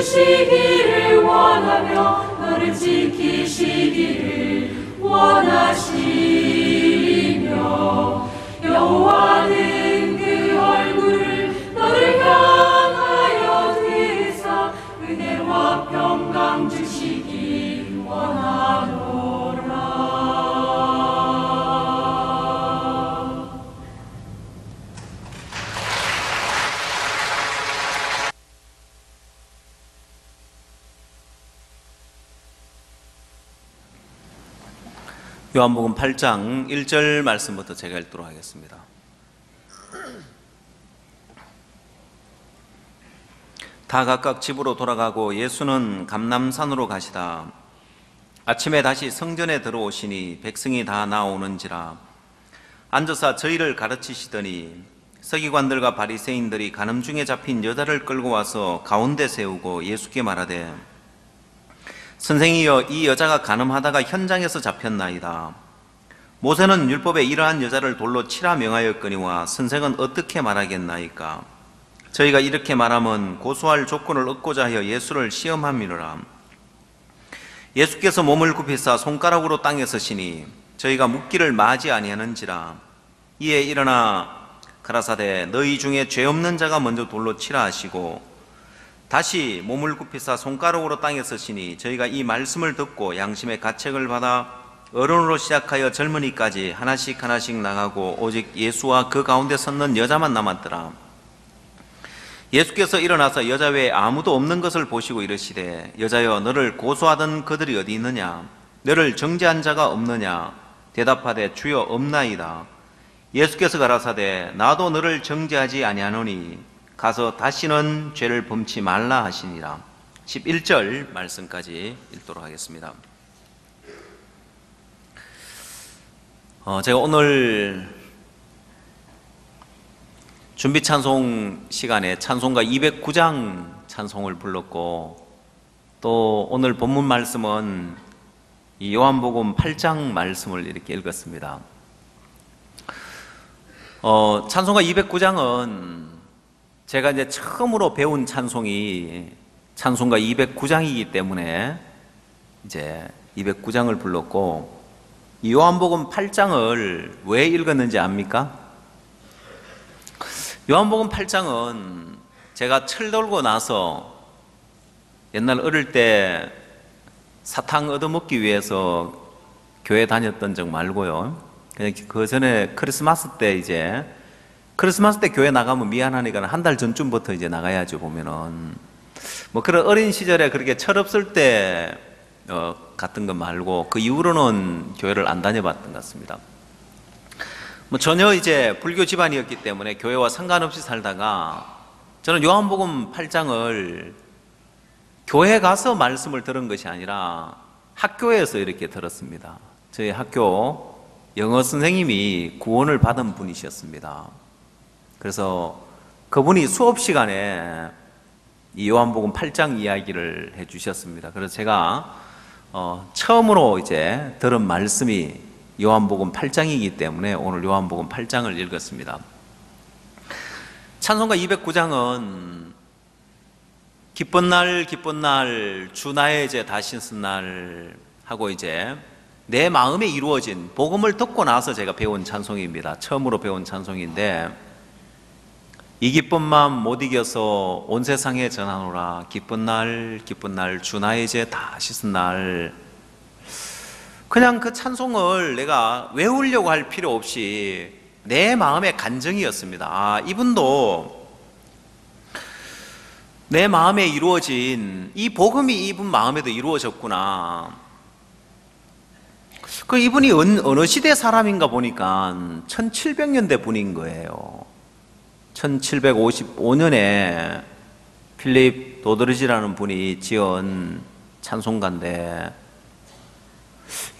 주시기를 원하며 너를 지키시기를 원하시며 여호와는 그 얼굴을 너를 향하여 드사 은혜와 평강 주시기 원하노라. 요한복음 8장 1절 말씀부터 제가 읽도록 하겠습니다. 다 각각 집으로 돌아가고 예수는 감람산으로 가시다. 아침에 다시 성전에 들어오시니 백성이 다 나오는지라 앉아서 저희를 가르치시더니 서기관들과 바리새인들이 간음 중에 잡힌 여자를 끌고 와서 가운데 세우고 예수께 말하되 선생이여, 이 여자가 간음하다가 현장에서 잡혔나이다. 모세는 율법에 이러한 여자를 돌로 치라 명하였거니와 선생은 어떻게 말하겠나이까? 저희가 이렇게 말하면 고소할 조건을 얻고자 하여 예수를 시험함이로라. 예수께서 몸을 굽히사 손가락으로 땅에 서시니 저희가 묻기를 마지 아니하는지라. 이에 일어나 가라사대 너희 중에 죄 없는 자가 먼저 돌로 치라 하시고 다시 몸을 굽히사 손가락으로 땅에 서시니 저희가 이 말씀을 듣고 양심의 가책을 받아 어른으로 시작하여 젊은이까지 하나씩 하나씩 나가고 오직 예수와 그 가운데 섰는 여자만 남았더라. 예수께서 일어나서 여자 외에 아무도 없는 것을 보시고 이르시되 여자여, 너를 고소하던 그들이 어디 있느냐? 너를 정죄한 자가 없느냐? 대답하되 주여, 없나이다. 예수께서 가라사대 나도 너를 정죄하지 아니하노니 가서 다시는 죄를 범치 말라 하시니라. 11절 말씀까지 읽도록 하겠습니다. 제가 오늘 준비 찬송 시간에 찬송가 209장 찬송을 불렀고 또 오늘 본문 말씀은 이 요한복음 8장 말씀을 이렇게 읽었습니다. 찬송가 209장은 제가 이제 처음으로 배운 찬송이 찬송가 209장이기 때문에 이제 209장을 불렀고, 이 요한복음 8장을 왜 읽었는지 압니까? 요한복음 8장은 제가 철들고 나서 옛날 어릴 때 사탕 얻어먹기 위해서 교회 다녔던 적 말고요. 그냥 그 전에 크리스마스 때 교회 나가면 미안하니까 한 달 전쯤부터 이제 나가야죠. 보면은 뭐 그런 어린 시절에 그렇게 철없을 때 갔던 것 말고 그 이후로는 교회를 안 다녀봤던 것 같습니다. 뭐 전혀 이제 불교 집안이었기 때문에 교회와 상관없이 살다가 저는 요한복음 8장을 교회 가서 말씀을 들은 것이 아니라 학교에서 이렇게 들었습니다. 저희 학교 영어 선생님이 구원을 받은 분이셨습니다. 그래서 그분이 수업 시간에 이 요한복음 8장 이야기를 해 주셨습니다. 그래서 제가 처음으로 이제 들은 말씀이 요한복음 8장이기 때문에 오늘 요한복음 8장을 읽었습니다. 찬송가 209장은 기쁜 날 기쁜 날 주 나의 제 다시 쓴 날 하고 이제 내 마음에 이루어진 복음을 듣고 나서 제가 배운 찬송입니다. 처음으로 배운 찬송인데, 이 기쁜 마음 못 이겨서 온 세상에 전하노라. 기쁜 날 기쁜 날 주 나의 죄 다 씻은 날. 그냥 그 찬송을 내가 외우려고 할 필요 없이 내 마음의 간증이었습니다. 아, 이분도 내 마음에 이루어진 이 복음이 이분 마음에도 이루어졌구나. 그 이분이 어느 시대 사람인가 보니까 1700년대 분인 거예요. 1755년에 필립 도드리지라는 분이 지은 찬송가인데,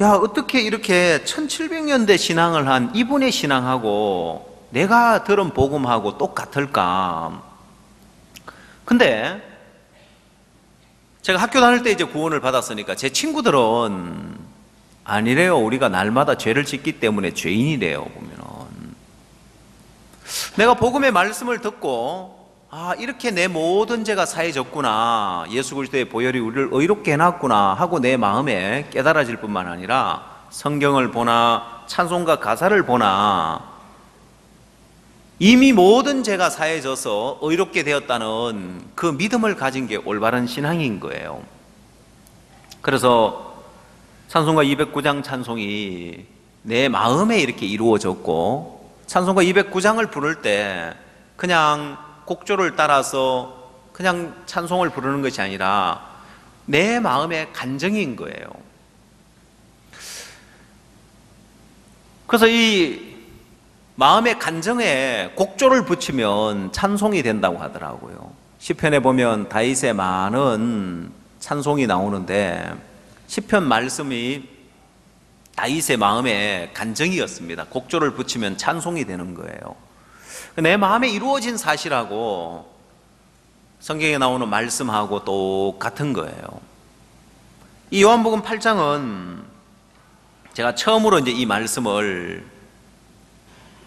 야, 어떻게 이렇게 1700년대 신앙을 한 이분의 신앙하고 내가 들은 복음하고 똑같을까? 근데 제가 학교 다닐 때 이제 구원을 받았으니까 제 친구들은 아니래요. 우리가 날마다 죄를 짓기 때문에 죄인이래요. 보면은 내가 복음의 말씀을 듣고 아, 이렇게 내 모든 죄가 사해졌구나, 예수 그리스도의 보혈이 우리를 의롭게 해놨구나 하고 내 마음에 깨달아질 뿐만 아니라 성경을 보나 찬송가 가사를 보나 이미 모든 죄가 사해져서 의롭게 되었다는 그 믿음을 가진 게 올바른 신앙인 거예요. 그래서 찬송가 209장 찬송이 내 마음에 이렇게 이루어졌고, 찬송가 209장을 부를 때 그냥 곡조를 따라서 그냥 찬송을 부르는 것이 아니라 내 마음의 간정인 거예요. 그래서 이 마음의 간정에 곡조를 붙이면 찬송이 된다고 하더라고요. 시편에 보면 다윗의 많은 찬송이 나오는데 시편 말씀이 다윗의 마음의 간정이었습니다. 곡조를 붙이면 찬송이 되는 거예요. 내 마음에 이루어진 사실하고 성경에 나오는 말씀하고 똑같은 거예요. 이 요한복음 8장은 제가 처음으로 이제 이 말씀을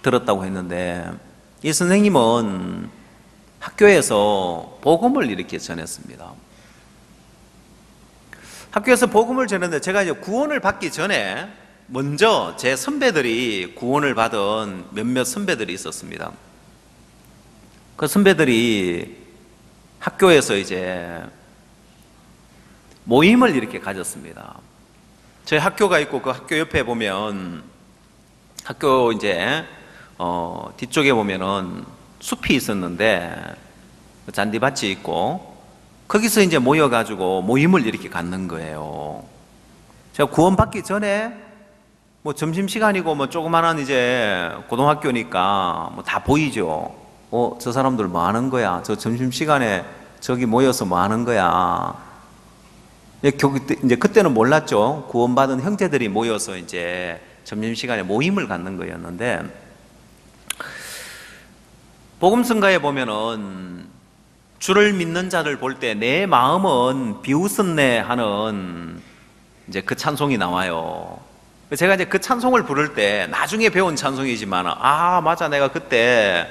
들었다고 했는데, 이 선생님은 학교에서 복음을 이렇게 전했습니다. 학교에서 복음을 전했는데 제가 이제 구원을 받기 전에 먼저 제 선배들이 구원을 받은 몇몇 선배들이 있었습니다. 그 선배들이 학교에서 이제 모임을 이렇게 가졌습니다. 저희 학교가 있고 그 학교 옆에 보면 학교 이제 뒤쪽에 보면은 숲이 있었는데 잔디밭이 있고 거기서 이제 모여가지고 모임을 이렇게 갖는 거예요. 제가 구원받기 전에 뭐 점심시간이고 뭐 조그만한 이제 고등학교니까 뭐 다 보이죠. 저 사람들 뭐 하는 거야? 저 점심시간에 저기 모여서 뭐 하는 거야? 이제 그때는 몰랐죠. 구원받은 형제들이 모여서 이제 점심시간에 모임을 갖는 거였는데, 복음성가에 보면은 주를 믿는 자를 볼 때 내 마음은 비웃었네 하는 이제 그 찬송이 나와요. 제가 이제 그 찬송을 부를 때 나중에 배운 찬송이지만, 아, 맞아, 내가 그때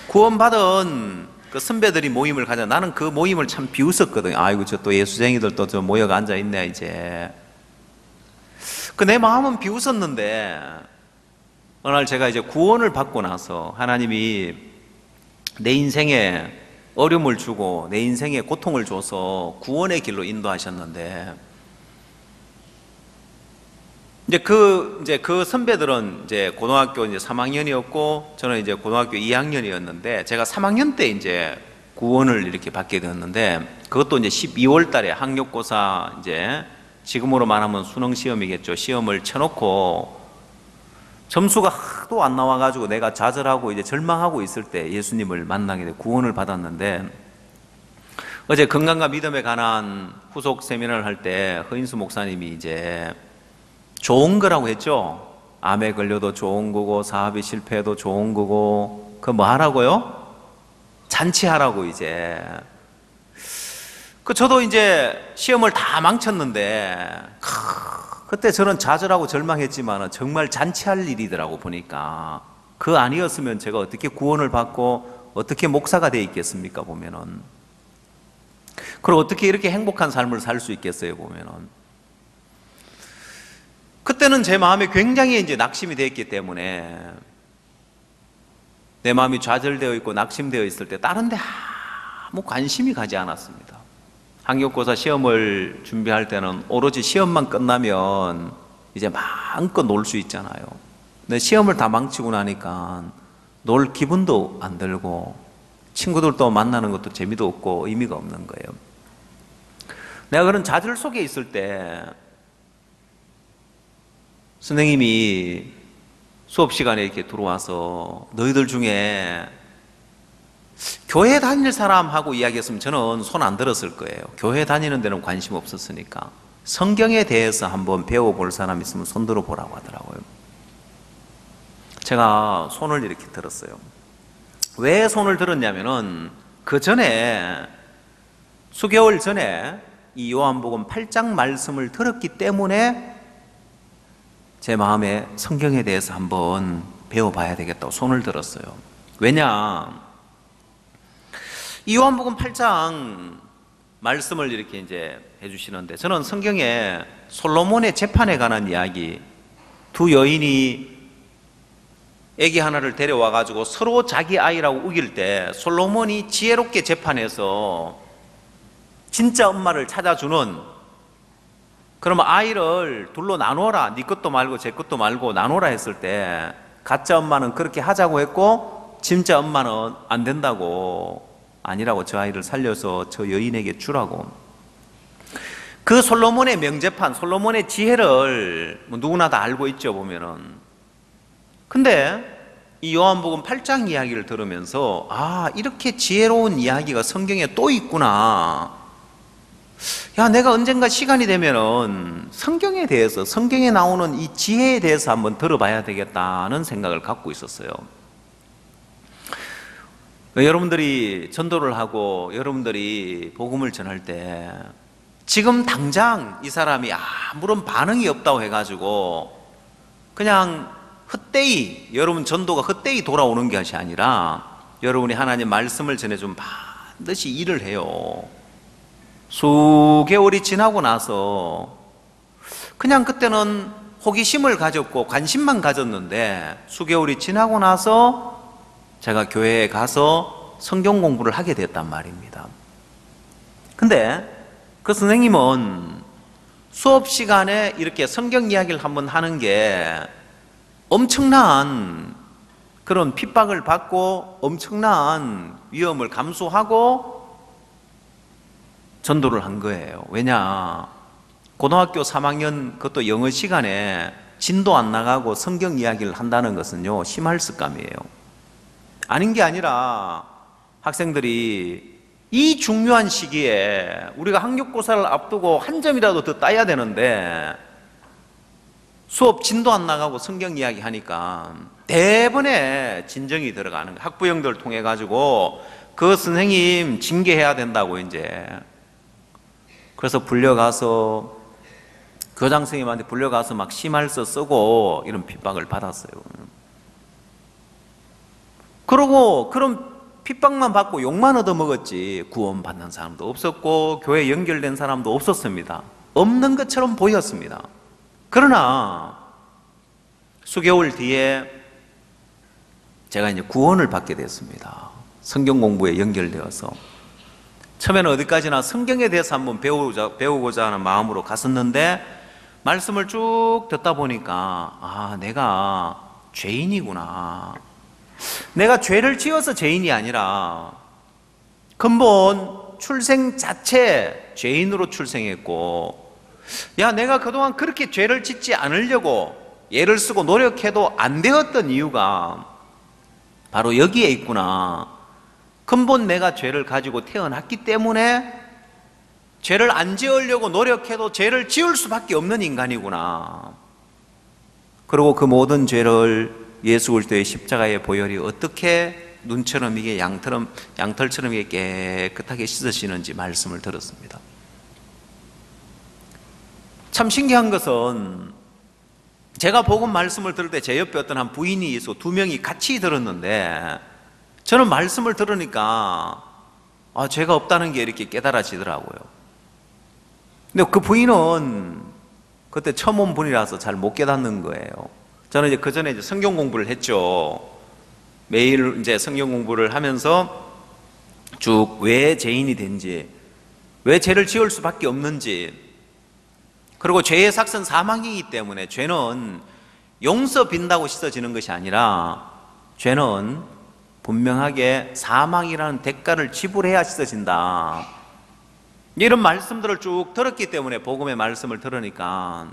구원받은 그 선배들이 모임을 가져, 나는 그 모임을 참 비웃었거든요. 아이고, 저 또 예수쟁이들 또 저 모여가 앉아있네, 이제. 그 내 마음은 비웃었는데, 어느 날 제가 이제 구원을 받고 나서 하나님이 내 인생에 어려움을 주고 내 인생에 고통을 줘서 구원의 길로 인도하셨는데, 이제 그 선배들은 이제 고등학교 이제 3학년이었고 저는 이제 고등학교 2학년이었는데, 제가 3학년 때 이제 구원을 이렇게 받게 되었는데, 그것도 이제 12월 달에 학력고사, 이제 지금으로 말하면 수능 시험이겠죠. 시험을 쳐놓고 점수가 하도 안 나와가지고 내가 좌절하고 이제 절망하고 있을 때 예수님을 만나게 돼 구원을 받았는데, 어제 건강과 믿음에 관한 후속 세미나를 할 때 허인수 목사님이 이제 좋은 거라고 했죠. 암에 걸려도 좋은 거고 사업이 실패해도 좋은 거고, 그 뭐 하라고요? 잔치하라고. 이제 저도 이제 시험을 다 망쳤는데 그때 저는 좌절하고 절망했지만 정말 잔치할 일이더라고. 보니까 그 아니었으면 제가 어떻게 구원을 받고 어떻게 목사가 돼 있겠습니까? 보면은. 그리고 어떻게 이렇게 행복한 삶을 살 수 있겠어요? 보면은. 그때는 제 마음에 굉장히 이제 낙심이 되어 있기 때문에, 내 마음이 좌절되어 있고 낙심되어 있을 때 다른 데 아무 관심이 가지 않았습니다. 학력고사 시험을 준비할 때는 오로지 시험만 끝나면 이제 마음껏 놀 수 있잖아요. 근데 시험을 다 망치고 나니까 놀 기분도 안 들고 친구들도 만나는 것도 재미도 없고 의미가 없는 거예요. 내가 그런 좌절 속에 있을 때 선생님이 수업 시간에 이렇게 들어와서 너희들 중에 교회 다닐 사람하고 이야기했으면 저는 손 안 들었을 거예요. 교회 다니는 데는 관심 없었으니까. 성경에 대해서 한번 배워볼 사람 있으면 손 들어보라고 하더라고요. 제가 손을 이렇게 들었어요. 왜 손을 들었냐면은 그 전에 수개월 전에 이 요한복음 8장 말씀을 들었기 때문에 제 마음에 성경에 대해서 한번 배워봐야 되겠다고 손을 들었어요. 왜냐? 이 요한복음 8장 말씀을 이렇게 이제 해주시는데, 저는 성경에 솔로몬의 재판에 관한 이야기, 두 여인이 아기 하나를 데려와 가지고 서로 자기 아이라고 우길 때 솔로몬이 지혜롭게 재판해서 진짜 엄마를 찾아주는, 그러면 아이를 둘로 나눠라, 네 것도 말고 제 것도 말고 나눠라 했을 때 가짜 엄마는 그렇게 하자고 했고 진짜 엄마는 안 된다고, 아니라고, 저 아이를 살려서 저 여인에게 주라고. 그 솔로몬의 명재판, 솔로몬의 지혜를 뭐 누구나 다 알고 있죠, 보면은. 근데 이 요한복음 8장 이야기를 들으면서, 아, 이렇게 지혜로운 이야기가 성경에 또 있구나. 야, 내가 언젠가 시간이 되면은 성경에 대해서, 성경에 나오는 이 지혜에 대해서 한번 들어봐야 되겠다는 생각을 갖고 있었어요. 여러분들이 전도를 하고 여러분들이 복음을 전할 때 지금 당장 이 사람이 아무런 반응이 없다고 해가지고 그냥 헛되이, 여러분 전도가 헛되이 돌아오는 것이 아니라 여러분이 하나님 말씀을 전해주면 반드시 일을 해요. 수개월이 지나고 나서 그냥 그때는 호기심을 가졌고 관심만 가졌는데, 수개월이 지나고 나서 제가 교회에 가서 성경 공부를 하게 됐단 말입니다. 근데 그 선생님은 수업 시간에 이렇게 성경 이야기를 한번 하는 게 엄청난 그런 핍박을 받고 엄청난 위험을 감수하고 전도를 한 거예요. 왜냐, 고등학교 3학년 그것도 영어 시간에 진도 안 나가고 성경 이야기를 한다는 것은요, 심할습감이에요. 아닌 게 아니라 학생들이 이 중요한 시기에 우리가 학력고사를 앞두고 한 점이라도 더 따야 되는데 수업 진도 안 나가고 성경 이야기 하니까 대번에 진정이 들어가는 거예요. 학부형들 통해 가지고 그 선생님 징계해야 된다고 이제. 그래서 불려가서 교장 선생님한테 불려가서 막 심할서 쓰고 이런 핍박을 받았어요. 그러고 그런 핍박만 받고 욕만 얻어먹었지 구원받는 사람도 없었고 교회에 연결된 사람도 없었습니다. 없는 것처럼 보였습니다. 그러나 수개월 뒤에 제가 이제 구원을 받게 됐습니다. 성경 공부에 연결되어서. 처음에는 어디까지나 성경에 대해서 한번 배우고자 하는 마음으로 갔었는데, 말씀을 쭉 듣다 보니까, 아, 내가 죄인이구나. 내가 죄를 지어서 죄인이 아니라 근본 출생 자체 죄인으로 출생했고, 야, 내가 그동안 그렇게 죄를 짓지 않으려고 애를 쓰고 노력해도 안 되었던 이유가 바로 여기에 있구나. 근본 내가 죄를 가지고 태어났기 때문에 죄를 안 지으려고 노력해도 죄를 지을 수밖에 없는 인간이구나. 그리고 그 모든 죄를 예수 그리스도의 십자가의 보혈이 어떻게 눈처럼 이게 양털처럼 이게 깨끗하게 씻으시는지 말씀을 들었습니다. 참 신기한 것은 제가 복음 말씀을 들을 때 제 옆에 어떤 한 부인이 있어 두 명이 같이 들었는데, 저는 말씀을 들으니까 죄가 없다는 게 이렇게 깨달아지더라고요. 근데 그 부인은 그때 처음 온 분이라서 잘 못 깨닫는 거예요. 저는 이제 그 전에 이제 성경 공부를 했죠. 매일 이제 성경 공부를 하면서 쭉 왜 죄인이 된지, 왜 죄를 지을 수밖에 없는지, 그리고 죄의 삭은 사망이기 때문에 죄는 용서 빈다고 씻어지는 것이 아니라 죄는 분명하게 사망이라는 대가를 지불해야 씻어진다. 이런 말씀들을 쭉 들었기 때문에 복음의 말씀을 들으니까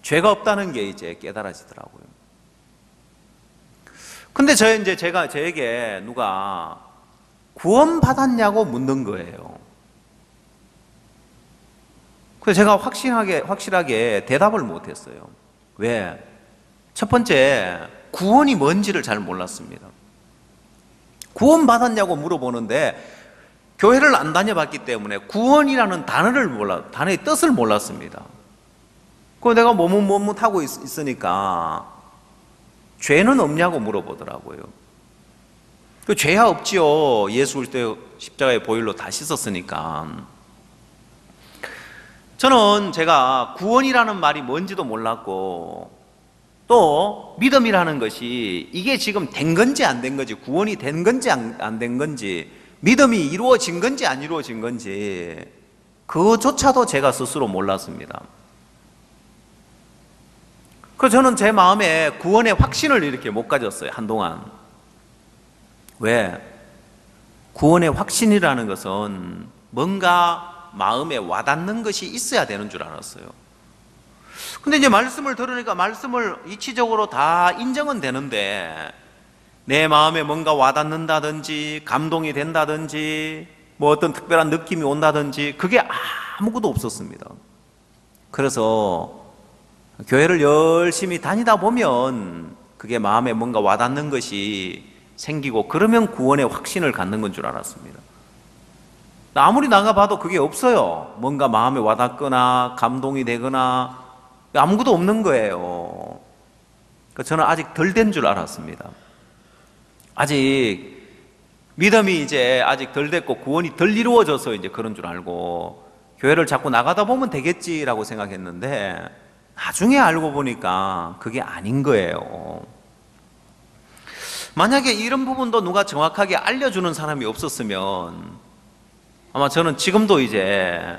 죄가 없다는 게 이제 깨달아지더라고요. 근데 저에게 누가 구원받았냐고 묻는 거예요. 그래서 제가 확실하게 대답을 못했어요. 왜? 첫 번째, 구원이 뭔지를 잘 몰랐습니다. 구원받았냐고 물어보는데 교회를 안 다녀봤기 때문에 구원이라는 단어의 뜻을 몰랐습니다. 그래서 내가 머뭇하고 있으니까 죄는 없냐고 물어보더라고요. 그 죄야 없지요. 예수 그리스도의 십자가의 보혈로 다 씻었으니까. 저는 제가 구원이라는 말이 뭔지도 몰랐고, 또 믿음이라는 것이 이게 지금 된 건지 안 된 건지, 구원이 된 건지 안 된 건지, 믿음이 이루어진 건지 안 이루어진 건지, 그조차도 제가 스스로 몰랐습니다. 그래서 저는 제 마음에 구원의 확신을 이렇게 못 가졌어요, 한동안. 왜? 구원의 확신이라는 것은 뭔가 마음에 와닿는 것이 있어야 되는 줄 알았어요. 근데 이제 말씀을 들으니까 말씀을 이치적으로 다 인정은 되는데, 내 마음에 뭔가 와닿는다든지 감동이 된다든지 뭐 어떤 특별한 느낌이 온다든지 그게 아무것도 없었습니다. 그래서 교회를 열심히 다니다 보면 그게 마음에 뭔가 와닿는 것이 생기고, 그러면 구원의 확신을 갖는 건 줄 알았습니다. 아무리 나가봐도 그게 없어요. 뭔가 마음에 와닿거나 감동이 되거나 아무것도 없는 거예요. 저는 아직 덜 된 줄 알았습니다. 아직 믿음이 이제 아직 덜 됐고 구원이 덜 이루어져서 이제 그런 줄 알고 교회를 자꾸 나가다 보면 되겠지라고 생각했는데, 나중에 알고 보니까 그게 아닌 거예요. 만약에 이런 부분도 누가 정확하게 알려주는 사람이 없었으면 아마 저는 지금도 이제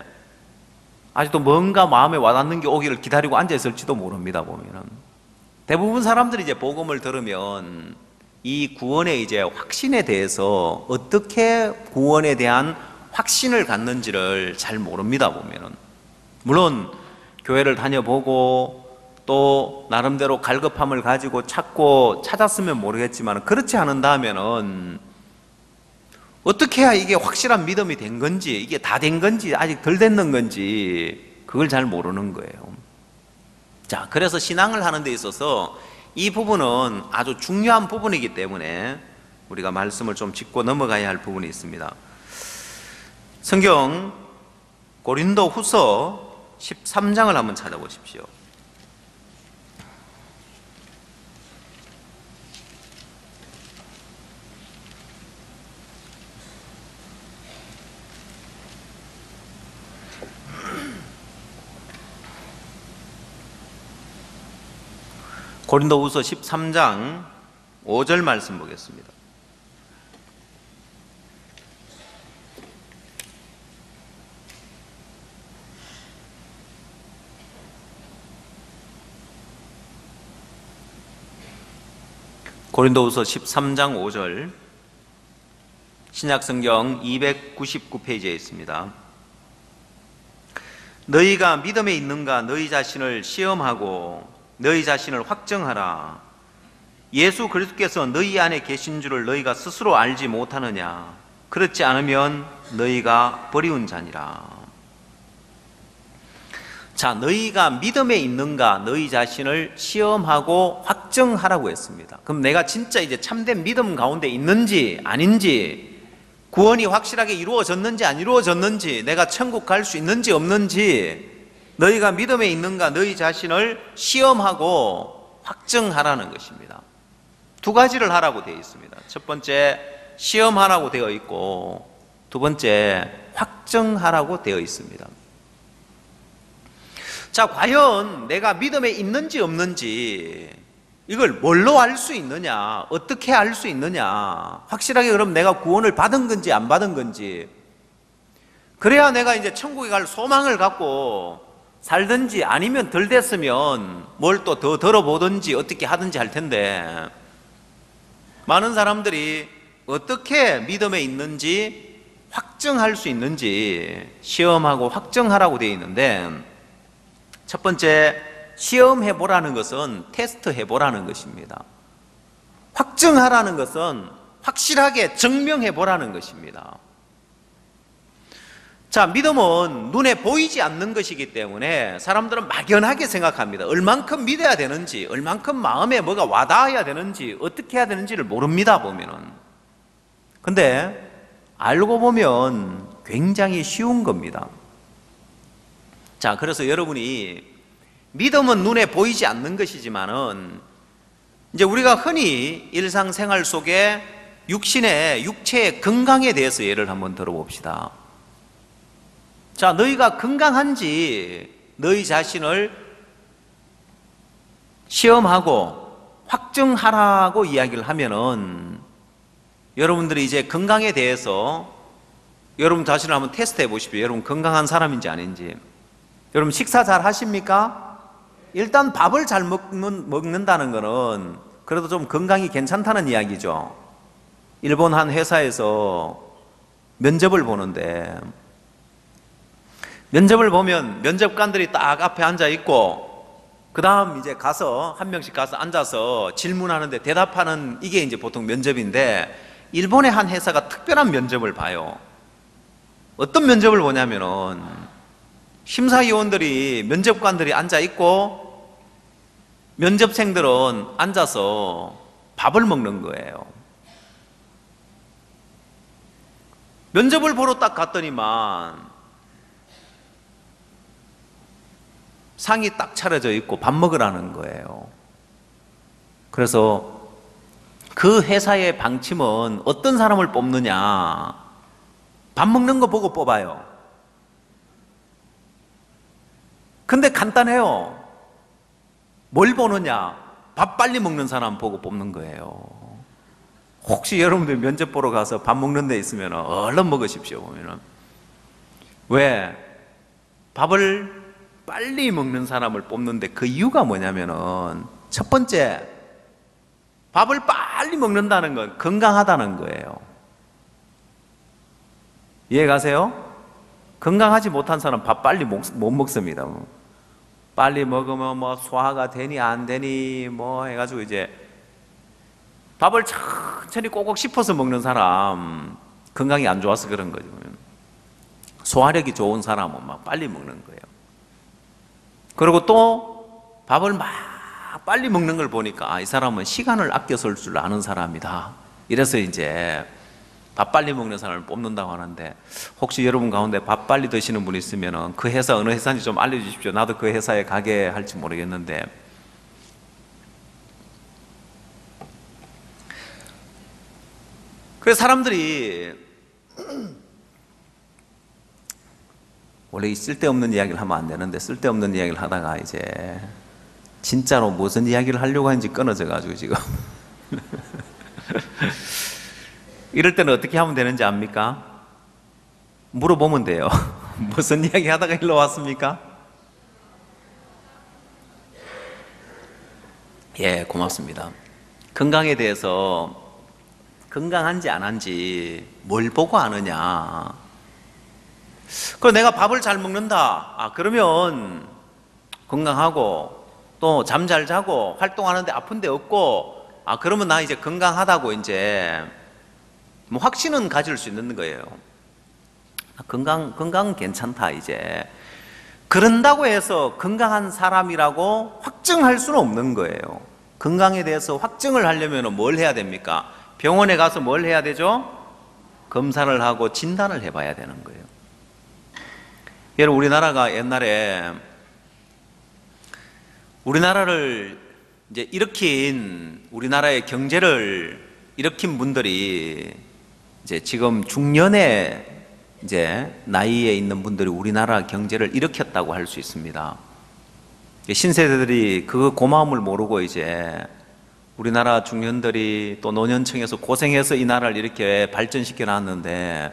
아직도 뭔가 마음에 와닿는 게 오기를 기다리고 앉아있을지도 모릅니다. 보면은 대부분 사람들이 이제 복음을 들으면 이 구원의 이제 확신에 대해서, 어떻게 구원에 대한 확신을 갖는지를 잘 모릅니다. 보면은 물론 교회를 다녀보고 또 나름대로 갈급함을 가지고 찾았으면 모르겠지만, 그렇지 않은다면은 어떻게 해야 이게 확실한 믿음이 된 건지, 이게 다 된 건지 아직 덜 됐는 건지 그걸 잘 모르는 거예요. 자, 그래서 신앙을 하는 데 있어서 이 부분은 아주 중요한 부분이기 때문에 우리가 말씀을 좀 짚고 넘어가야 할 부분이 있습니다. 성경 고린도 후서 13장을 한번 찾아보십시오. 고린도후서 13장 5절 말씀 보겠습니다. 고린도후서 13장 5절, 신약성경 299페이지에 있습니다. 너희가 믿음에 있는가 너희 자신을 시험하고 너희 자신을 확정하라. 예수 그리스도께서 너희 안에 계신 줄을 너희가 스스로 알지 못하느냐. 그렇지 않으면 너희가 버리운 자니라. 자, 너희가 믿음에 있는가 너희 자신을 시험하고 확정하라고 했습니다. 그럼 내가 진짜 이제 참된 믿음 가운데 있는지 아닌지, 구원이 확실하게 이루어졌는지 안 이루어졌는지, 내가 천국 갈 수 있는지 없는지, 너희가 믿음에 있는가 너희 자신을 시험하고 확정하라는 것입니다. 두 가지를 하라고 되어 있습니다. 첫 번째 시험하라고 되어 있고, 두 번째 확정하라고 되어 있습니다. 자, 과연 내가 믿음에 있는지 없는지 이걸 뭘로 알 수 있느냐, 어떻게 알 수 있느냐, 확실하게 그럼 내가 구원을 받은 건지 안 받은 건지, 그래야 내가 이제 천국에 갈 소망을 갖고 살든지 아니면 덜 됐으면 뭘 또 더 들어보든지 어떻게 하든지 할 텐데, 많은 사람들이 어떻게 믿음에 있는지 확정할 수 있는지 시험하고 확정하라고 되어 있는데, 첫 번째 시험해보라는 것은 테스트해보라는 것입니다. 확정하라는 것은 확실하게 증명해보라는 것입니다. 자, 믿음은 눈에 보이지 않는 것이기 때문에 사람들은 막연하게 생각합니다. 얼만큼 믿어야 되는지, 얼만큼 마음에 뭐가 와닿아야 되는지, 어떻게 해야 되는지를 모릅니다, 보면은. 근데 알고 보면 굉장히 쉬운 겁니다. 자, 그래서 여러분이 믿음은 눈에 보이지 않는 것이지만은 이제 우리가 흔히 일상생활 속에 육체의 건강에 대해서 예를 한번 들어봅시다. 자, 너희가 건강한지 너희 자신을 시험하고 확증하라고 이야기를 하면은 여러분들이 이제 건강에 대해서 여러분 자신을 한번 테스트해 보십시오. 여러분 건강한 사람인지 아닌지. 여러분 식사 잘 하십니까? 일단 밥을 잘 먹는다는 거는 그래도 좀 건강이 괜찮다는 이야기죠. 일본 한 회사에서 면접을 보는데 면접을 보면 면접관들이 딱 앞에 앉아 있고 그 다음 이제 가서 한 명씩 가서 앉아서 질문하는데 대답하는 이게 이제 보통 면접인데 일본의 한 회사가 특별한 면접을 봐요. 어떤 면접을 보냐면은 심사위원들이 면접관들이 앉아 있고 면접생들은 앉아서 밥을 먹는 거예요. 면접을 보러 딱 갔더니만 상이 딱 차려져 있고 밥 먹으라는 거예요. 그래서 그 회사의 방침은 어떤 사람을 뽑느냐, 밥 먹는 거 보고 뽑아요. 근데 간단해요. 뭘 보느냐, 밥 빨리 먹는 사람 보고 뽑는 거예요. 혹시 여러분들 면접 보러 가서 밥 먹는 데 있으면 얼른 먹으십시오. 보면은. 왜? 밥을 빨리 먹는 사람을 뽑는데 그 이유가 뭐냐면은 첫 번째, 밥을 빨리 먹는다는 건 건강하다는 거예요. 이해 가세요? 건강하지 못한 사람 밥 빨리 못 먹습니다. 빨리 먹으면 뭐 소화가 되니 안 되니 뭐 해가지고 이제 밥을 천천히 꼭꼭 씹어서 먹는 사람 건강이 안 좋아서 그런 거죠. 소화력이 좋은 사람은 막 빨리 먹는 거예요. 그리고 또 밥을 막 빨리 먹는 걸 보니까 이 사람은 시간을 아껴 쓸 줄 아는 사람이다. 이래서 이제 밥 빨리 먹는 사람을 뽑는다고 하는데 혹시 여러분 가운데 밥 빨리 드시는 분 있으면 그 회사 어느 회사인지 좀 알려주십시오. 나도 그 회사에 가게 할지 모르겠는데 그래서 사람들이 원래 이 쓸데없는 이야기를 하면 안 되는데 쓸데없는 이야기를 하다가 이제 진짜로 무슨 이야기를 하려고 하는지 끊어져 가지고 지금 이럴 때는 어떻게 하면 되는지 압니까? 물어보면 돼요. 무슨 이야기 하다가 일로 왔습니까? 예, 고맙습니다. 건강에 대해서 건강한지 안 한지 뭘 보고 아느냐. 그럼 내가 밥을 잘 먹는다. 그러면 건강하고 또 잠 잘 자고 활동하는데 아픈 데 없고 그러면 나 이제 건강하다고 이제 뭐 확신은 가질 수 있는 거예요. 건강 괜찮다 이제. 그런다고 해서 건강한 사람이라고 확증할 수는 없는 거예요. 건강에 대해서 확증을 하려면 뭘 해야 됩니까? 병원에 가서 뭘 해야 되죠? 검사를 하고 진단을 해봐야 되는 거예요. 여러분 우리나라가 옛날에 우리나라를 이제 일으킨 우리나라의 경제를 일으킨 분들이 이제 지금 중년의 이제 나이에 있는 분들이 우리나라 경제를 일으켰다고 할 수 있습니다. 신세대들이 그 고마움을 모르고 이제 우리나라 중년들이 또 노년층에서 고생해서 이 나라를 이렇게 발전시켜 놨는데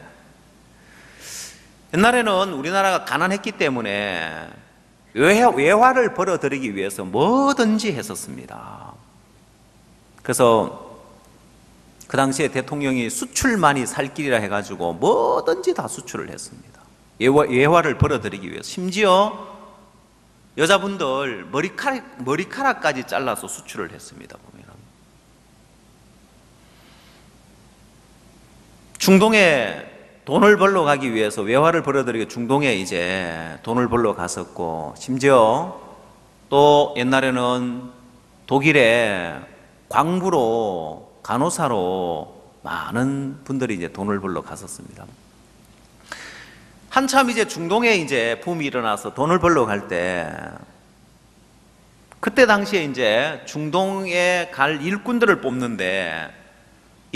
옛날에는 우리나라가 가난했기 때문에 외화를 벌어들이기 위해서 뭐든지 했었습니다. 그래서 그 당시에 대통령이 수출만이 살 길이라 해가지고 뭐든지 다 수출을 했습니다. 외화를 벌어들이기 위해서. 심지어 여자분들 머리카락까지 잘라서 수출을 했습니다. 보면 중동에 돈을 벌러 가기 위해서 외화를 벌어들이기 중동에 이제 돈을 벌러 갔었고, 심지어 또 옛날에는 독일에 광부로 간호사로 많은 분들이 이제 돈을 벌러 갔었습니다. 한참 이제 중동에 이제 붐이 일어나서 돈을 벌러 갈 때, 그때 당시에 이제 중동에 갈 일꾼들을 뽑는데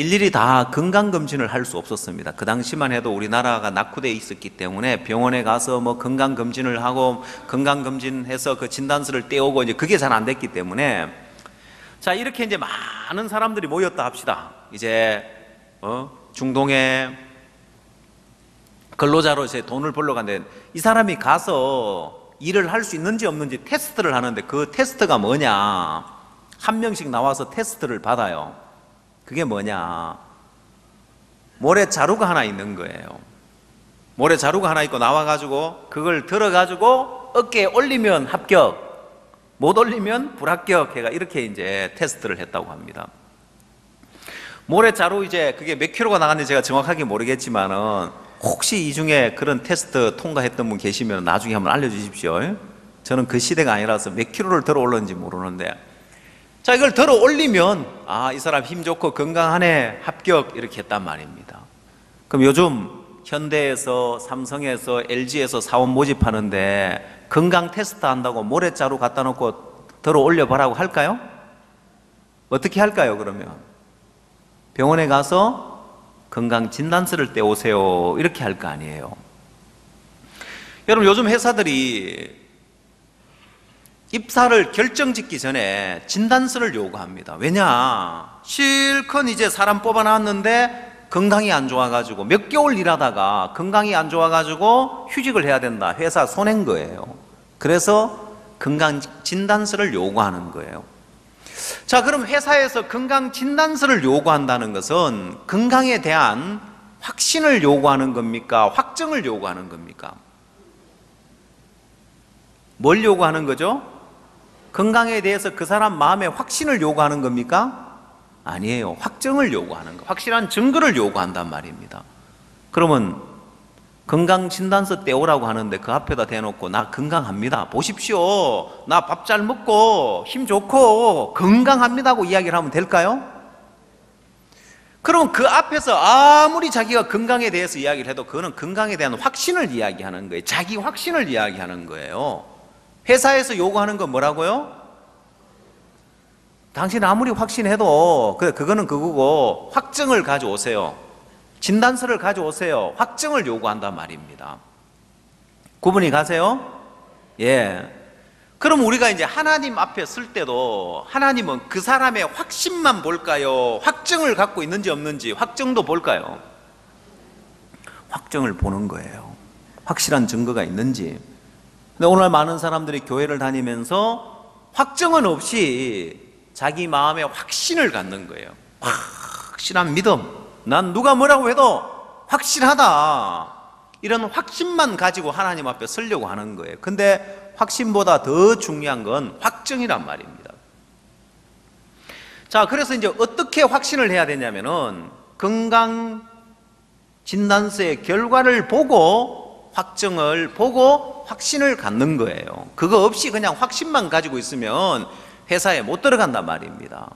일일이 다 건강검진을 할 수 없었습니다. 그 당시만 해도 우리나라가 낙후되어 있었기 때문에 병원에 가서 뭐 건강검진을 하고 건강검진해서 그 진단서를 떼오고 이제 그게 잘 안 됐기 때문에 자, 이렇게 이제 많은 사람들이 모였다 합시다. 이제 중동에 근로자로 이제 돈을 벌러 간데 이 사람이 가서 일을 할 수 있는지 없는지 테스트를 하는데 그 테스트가 뭐냐? 한 명씩 나와서 테스트를 받아요. 그게 뭐냐? 모래 자루가 하나 있는 거예요. 모래 자루가 하나 있고 나와가지고 그걸 들어가지고 어깨에 올리면 합격, 못 올리면 불합격 해가 이렇게 이제 테스트를 했다고 합니다. 모래 자루 이제 그게 몇 킬로가 나갔는지 제가 정확하게 모르겠지만은 혹시 이 중에 그런 테스트 통과했던 분 계시면 나중에 한번 알려주십시오. 저는 그 시대가 아니라서 몇 킬로를 들어 올렸는지 모르는데 자, 이걸 들어 올리면 이 사람 힘 좋고 건강하네, 합격 이렇게 했단 말입니다. 그럼 요즘 현대에서 삼성에서 LG에서 사원 모집하는데 건강 테스트 한다고 모래자루 갖다 놓고 들어 올려보라고 할까요? 어떻게 할까요? 그러면 병원에 가서 건강 진단서를 떼오세요 이렇게 할 거 아니에요. 여러분, 요즘 회사들이 입사를 결정짓기 전에 진단서를 요구합니다. 왜냐? 실컷 이제 사람 뽑아놨는데 건강이 안 좋아가지고 몇 개월 일하다가 건강이 안 좋아가지고 휴직을 해야 된다. 회사 손해인 거예요. 그래서 건강 진단서를 요구하는 거예요. 자, 그럼 회사에서 건강 진단서를 요구한다는 것은 건강에 대한 확신을 요구하는 겁니까? 확증을 요구하는 겁니까? 뭘 요구하는 거죠? 건강에 대해서 그 사람 마음에 확신을 요구하는 겁니까? 아니에요. 확증을 요구하는 거, 확실한 증거를 요구한단 말입니다. 그러면 건강진단서 떼오라고 하는데 그 앞에다 대놓고 나 건강합니다, 보십시오, 나 밥 잘 먹고 힘 좋고 건강합니다고 이야기를 하면 될까요? 그럼 그 앞에서 아무리 자기가 건강에 대해서 이야기를 해도 그거는 건강에 대한 확신을 이야기하는 거예요. 자기 확신을 이야기하는 거예요. 회사에서 요구하는 건 뭐라고요? 당신 아무리 확신해도 그거는 그거고 확증을 가져오세요. 진단서를 가져오세요. 확증을 요구한단 말입니다. 구분이 가세요? 예. 그럼 우리가 이제 하나님 앞에 설 때도 하나님은 그 사람의 확신만 볼까요? 확증을 갖고 있는지 없는지 확증도 볼까요? 확증을 보는 거예요. 확실한 증거가 있는지. 근데 오늘 많은 사람들이 교회를 다니면서 확증은 없이 자기 마음에 확신을 갖는 거예요. 확실한 믿음. 난 누가 뭐라고 해도 확실하다. 이런 확신만 가지고 하나님 앞에 서려고 하는 거예요. 근데 확신보다 더 중요한 건 확증이란 말입니다. 자, 그래서 이제 어떻게 확신을 해야 되냐면은 건강 진단서의 결과를 보고 확증을 보고 확신을 갖는 거예요. 그거 없이 그냥 확신만 가지고 있으면 회사에 못 들어간단 말입니다.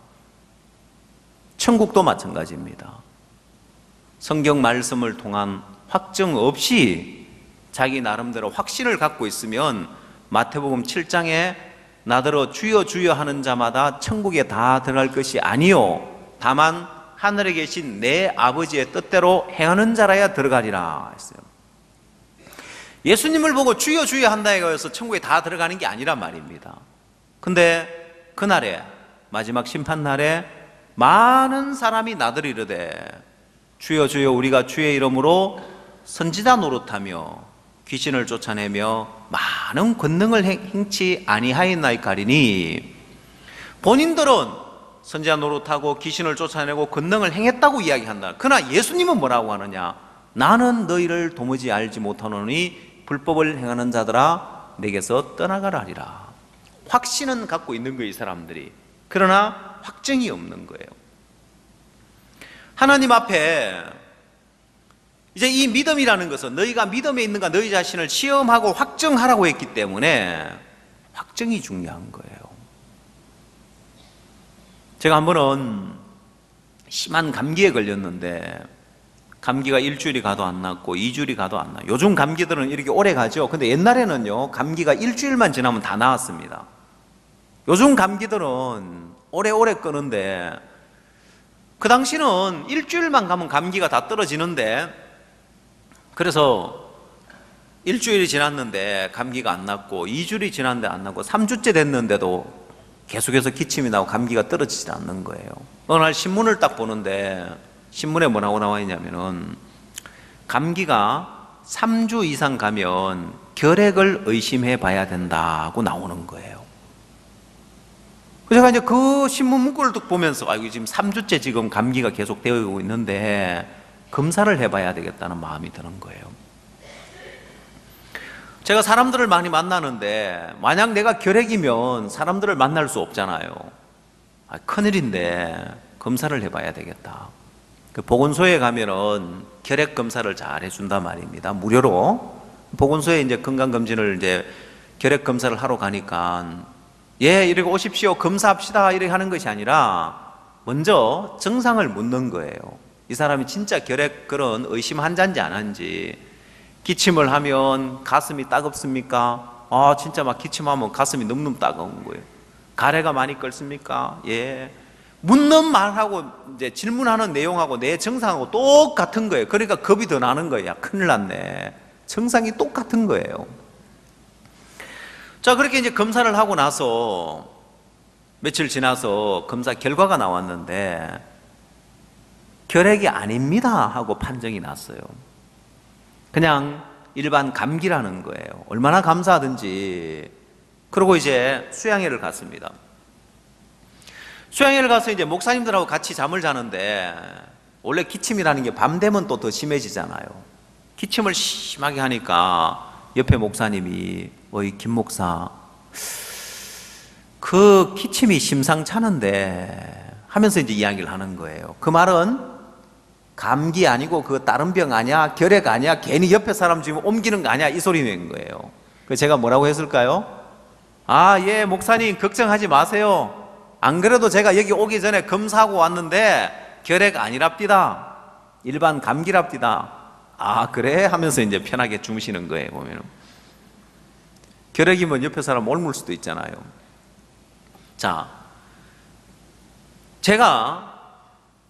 천국도 마찬가지입니다. 성경 말씀을 통한 확증 없이 자기 나름대로 확신을 갖고 있으면 마태복음 7장에 나더러 주여 주여 하는 자마다 천국에 다 들어갈 것이 아니요 다만 하늘에 계신 내 아버지의 뜻대로 행하는 자라야 들어가리라 했어요. 예수님을 보고 주여 주여 한다 해서 천국에 다 들어가는 게 아니란 말입니다. 근데 그날에 마지막 심판날에 많은 사람이 나더리르되 주여 주여 우리가 주의 이름으로 선지자 노릇하며 귀신을 쫓아내며 많은 권능을 행치 아니하였나이까리니 본인들은 선지자 노릇하고 귀신을 쫓아내고 권능을 행했다고 이야기한다. 그러나 예수님은 뭐라고 하느냐? 나는 너희를 도무지 알지 못하노니 불법을 행하는 자들아 내게서 떠나가라 하리라. 확신은 갖고 있는 거예요, 이 사람들이. 그러나 확증이 없는 거예요. 하나님 앞에 이제 이 믿음이라는 것은 너희가 믿음에 있는가 너희 자신을 시험하고 확증하라고 했기 때문에 확증이 중요한 거예요. 제가 한 번은 심한 감기에 걸렸는데 감기가 일주일이 가도 안 낫고 2주일이 가도 안 나요. 요즘 감기들은 이렇게 오래 가죠. 근데 옛날에는요 감기가 일주일만 지나면 다 나았습니다. 요즘 감기들은 오래오래 끄는데 그 당시는 일주일만 가면 감기가 다 떨어지는데, 그래서 일주일이 지났는데 감기가 안 났고, 2주일이 지났는데 안 났고, 3주째 됐는데도 계속해서 기침이 나고 감기가 떨어지지 않는 거예요. 어느 날 신문을 딱 보는데 신문에 뭐라고 나와 있냐면은, 감기가 3주 이상 가면 결핵을 의심해 봐야 된다고 나오는 거예요. 제가 이제 그 신문 문구를 딱 보면서, 이거 지금 3주째 지금 감기가 계속 되고 있는데 검사를 해봐야 되겠다는 마음이 드는 거예요. 제가 사람들을 많이 만나는데, 만약 내가 결핵이면 사람들을 만날 수 없잖아요. 큰일인데 검사를 해봐야 되겠다. 그 보건소에 가면은 결핵 검사를 잘 해준단 말입니다. 무료로. 보건소에 이제 건강검진을 이제 결핵 검사를 하러 가니까, 예, 이렇게 오십시오, 검사합시다, 이렇게 하는 것이 아니라 먼저 증상을 묻는 거예요. 이 사람이 진짜 결핵 그런 의심 환자인지 안 한지. 기침을 하면 가슴이 따갑습니까? 진짜 막 기침하면 가슴이 너무너무 따가운 거예요. 가래가 많이 끓습니까? 예. 묻는 말하고 이제 질문하는 내용하고 내 증상하고 똑같은 거예요. 그러니까 겁이 더 나는 거예요. 야, 큰일 났네. 증상이 똑같은 거예요. 자, 그렇게 이제 검사를 하고 나서 며칠 지나서 검사 결과가 나왔는데, 결핵이 아닙니다 하고 판정이 났어요. 그냥 일반 감기라는 거예요. 얼마나 감사하든지. 그러고 이제 수양회를 갔습니다. 수양회를 가서 이제 목사님들하고 같이 잠을 자는데, 원래 기침이라는 게 밤 되면 또 더 심해지잖아요. 기침을 심하게 하니까 옆에 목사님이, 어이 김 목사, 그 기침이 심상찮은데 하면서 이제 이야기를 하는 거예요. 그 말은 감기 아니고 그 다른 병 아니야, 결핵 아니야, 괜히 옆에 사람 지금 옮기는 거 아니야, 이 소리는 거예요. 그래서 제가 뭐라고 했을까요? 예, 목사님 걱정하지 마세요. 안 그래도 제가 여기 오기 전에 검사하고 왔는데 결핵 아니랍디다, 일반 감기랍디다. 그래? 하면서 이제 편하게 주무시는 거예요. 보면은 결핵이면 옆에 사람 옮을 수도 있잖아요. 자, 제가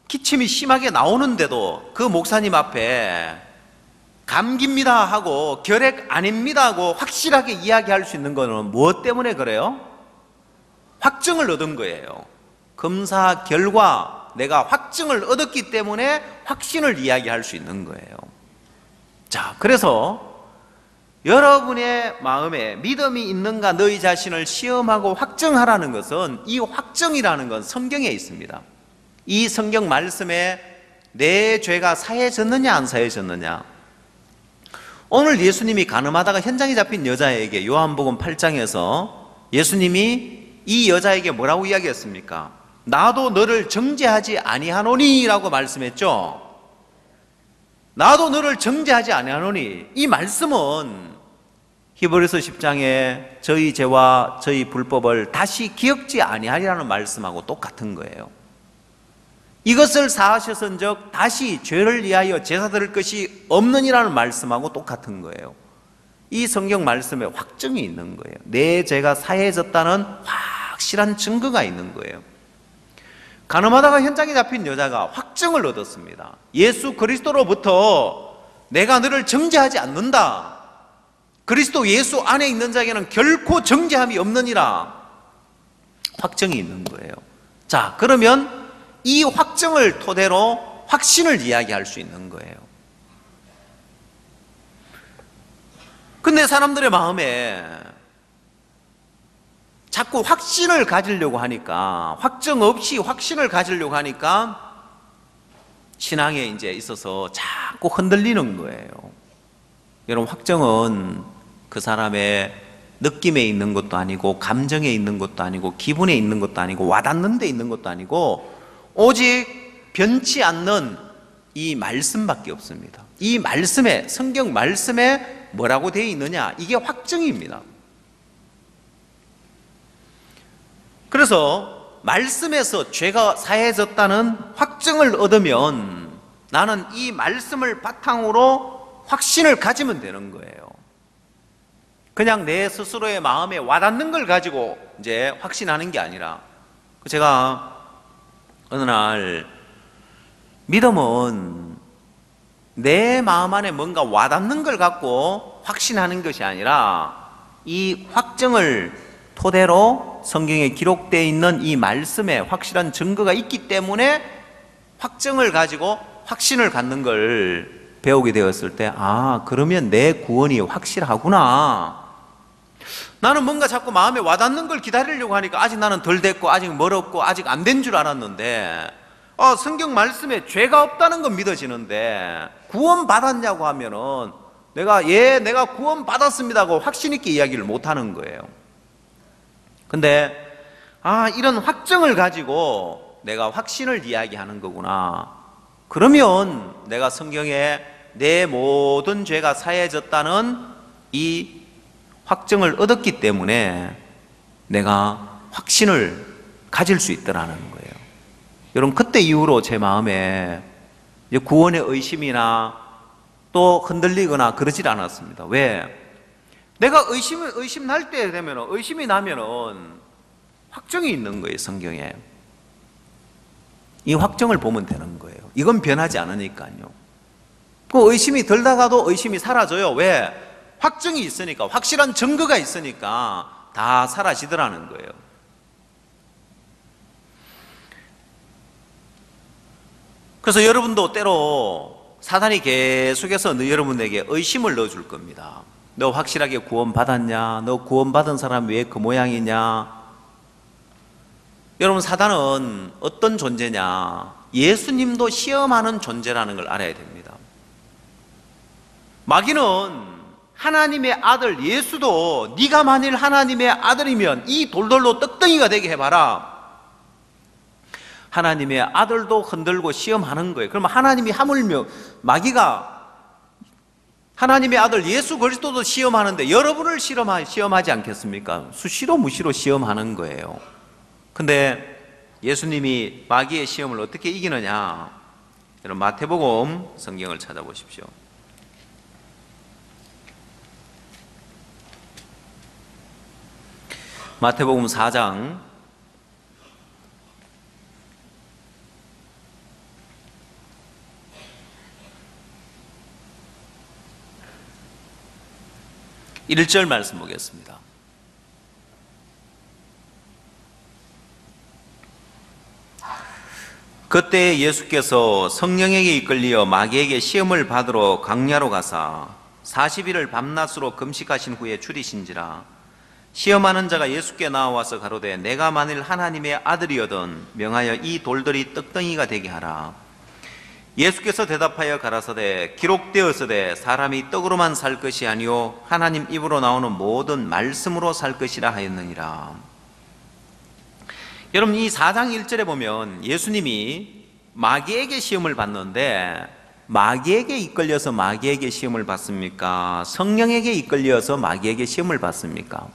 기침이 심하게 나오는데도 그 목사님 앞에 감기입니다 하고 결핵 아닙니다 하고 확실하게 이야기할 수 있는 거는 무엇 때문에 그래요? 확증을 얻은 거예요. 검사 결과 내가 확증을 얻었기 때문에 확신을 이야기할 수 있는 거예요. 자, 그래서 여러분의 마음에 믿음이 있는가 너희 자신을 시험하고 확증하라는 것은, 이 확증이라는 건 성경에 있습니다. 이 성경 말씀에 내 죄가 사해졌느냐 안 사해졌느냐. 오늘 예수님이 간음하다가 현장에 잡힌 여자에게 요한복음 8장에서 예수님이 이 여자에게 뭐라고 이야기했습니까? 나도 너를 정죄하지 아니하노니 라고 말씀했죠. 나도 너를 정죄하지 아니하노니, 이 말씀은 히브리서 10장에 저희 죄와 저희 불법을 다시 기억지 아니하리라는 말씀하고 똑같은 거예요. 이것을 사하셨은즉 다시 죄를 위하여 제사 드릴 것이 없느니라는 말씀하고 똑같은 거예요. 이 성경 말씀에 확증이 있는 거예요. 내 죄가 사해졌다는 확실한 증거가 있는 거예요. 간음하다가 현장에 잡힌 여자가 확증을 얻었습니다. 예수 그리스도로부터 내가 너를 정죄하지 않는다, 그리스도 예수 안에 있는 자에게는 결코 정죄함이 없느니라, 확증이 있는 거예요. 자, 그러면 이 확증을 토대로 확신을 이야기할 수 있는 거예요. 근데 사람들의 마음에 자꾸 확신을 가지려고 하니까, 확증 없이 확신을 가지려고 하니까 신앙에 이제 있어서 자꾸 흔들리는 거예요. 여러분, 확증은 그 사람의 느낌에 있는 것도 아니고, 감정에 있는 것도 아니고, 기분에 있는 것도 아니고, 와닿는 데 있는 것도 아니고, 오직 변치 않는 이 말씀밖에 없습니다. 이 말씀에, 성경 말씀에 뭐라고 되어 있느냐, 이게 확증입니다. 그래서 말씀에서 죄가 사해졌다는 확증을 얻으면 나는 이 말씀을 바탕으로 확신을 가지면 되는 거예요. 그냥 내 스스로의 마음에 와닿는 걸 가지고 이제 확신하는 게 아니라, 제가 어느 날 믿음은 내 마음 안에 뭔가 와닿는 걸 갖고 확신하는 것이 아니라 이 확정을 토대로 성경에 기록되어 있는 이 말씀에 확실한 증거가 있기 때문에 확정을 가지고 확신을 갖는 걸 배우게 되었을 때, 아, 그러면 내 구원이 확실하구나. 나는 뭔가 자꾸 마음에 와닿는 걸 기다리려고 하니까 아직 나는 덜 됐고 아직 멀었고 아직 안 된 줄 알았는데, 성경 말씀에 죄가 없다는 건 믿어지는데 구원 받았냐고 하면은 내가 구원 받았습니다고 확신 있게 이야기를 못 하는 거예요. 근데 이런 확정을 가지고 내가 확신을 이야기하는 거구나. 그러면 내가 성경에 내 모든 죄가 사해졌다는 이 확정을 얻었기 때문에 내가 확신을 가질 수 있더라는 거예요. 여러분, 그때 이후로 제 마음에 구원의 의심이나 또 흔들리거나 그러질 않았습니다. 왜? 내가 의심 날 때 되면, 의심이 나면은 확정이 있는 거예요, 성경에. 이 확정을 보면 되는 거예요. 이건 변하지 않으니까요. 그 의심이 들다가도 의심이 사라져요. 왜? 확정이 있으니까, 확실한 증거가 있으니까 다 사라지더라는 거예요. 그래서 여러분도 때로 사단이 계속해서 여러분에게 의심을 넣어줄 겁니다. 너 확실하게 구원받았냐? 너 구원받은 사람 왜 그 모양이냐? 여러분, 사단은 어떤 존재냐? 예수님도 시험하는 존재라는 걸 알아야 됩니다. 마귀는 하나님의 아들 예수도 네가 만일 하나님의 아들이면 이 돌돌로 떡덩이가 되게 해봐라. 하나님의 아들도 흔들고 시험하는 거예요. 그러면 하나님이 하물며 마귀가 하나님의 아들 예수 그리스도도 시험하는데 여러분을 시험하지 않겠습니까? 수시로 무시로 시험하는 거예요. 근데 예수님이 마귀의 시험을 어떻게 이기느냐? 여러분, 마태복음 성경을 찾아보십시오. 마태복음 4장 1절 말씀 보겠습니다. 그때 예수께서 성령에게 이끌려 마귀에게 시험을 받으러 광야로 가사 40일을 밤낮으로 금식하신 후에 줄이신지라. 시험하는 자가 예수께 나와서 가로되 내가 만일 하나님의 아들이거든 명하여 이 돌들이 떡덩이가 되게 하라. 예수께서 대답하여 가라사대 기록되었으되 사람이 떡으로만 살 것이 아니요 하나님 입으로 나오는 모든 말씀으로 살 것이라 하였느니라. 여러분, 이 4장 1절에 보면 예수님이 마귀에게 시험을 받는데 마귀에게 이끌려서 마귀에게 시험을 받습니까? 성령에게 이끌려서 마귀에게 시험을 받습니까?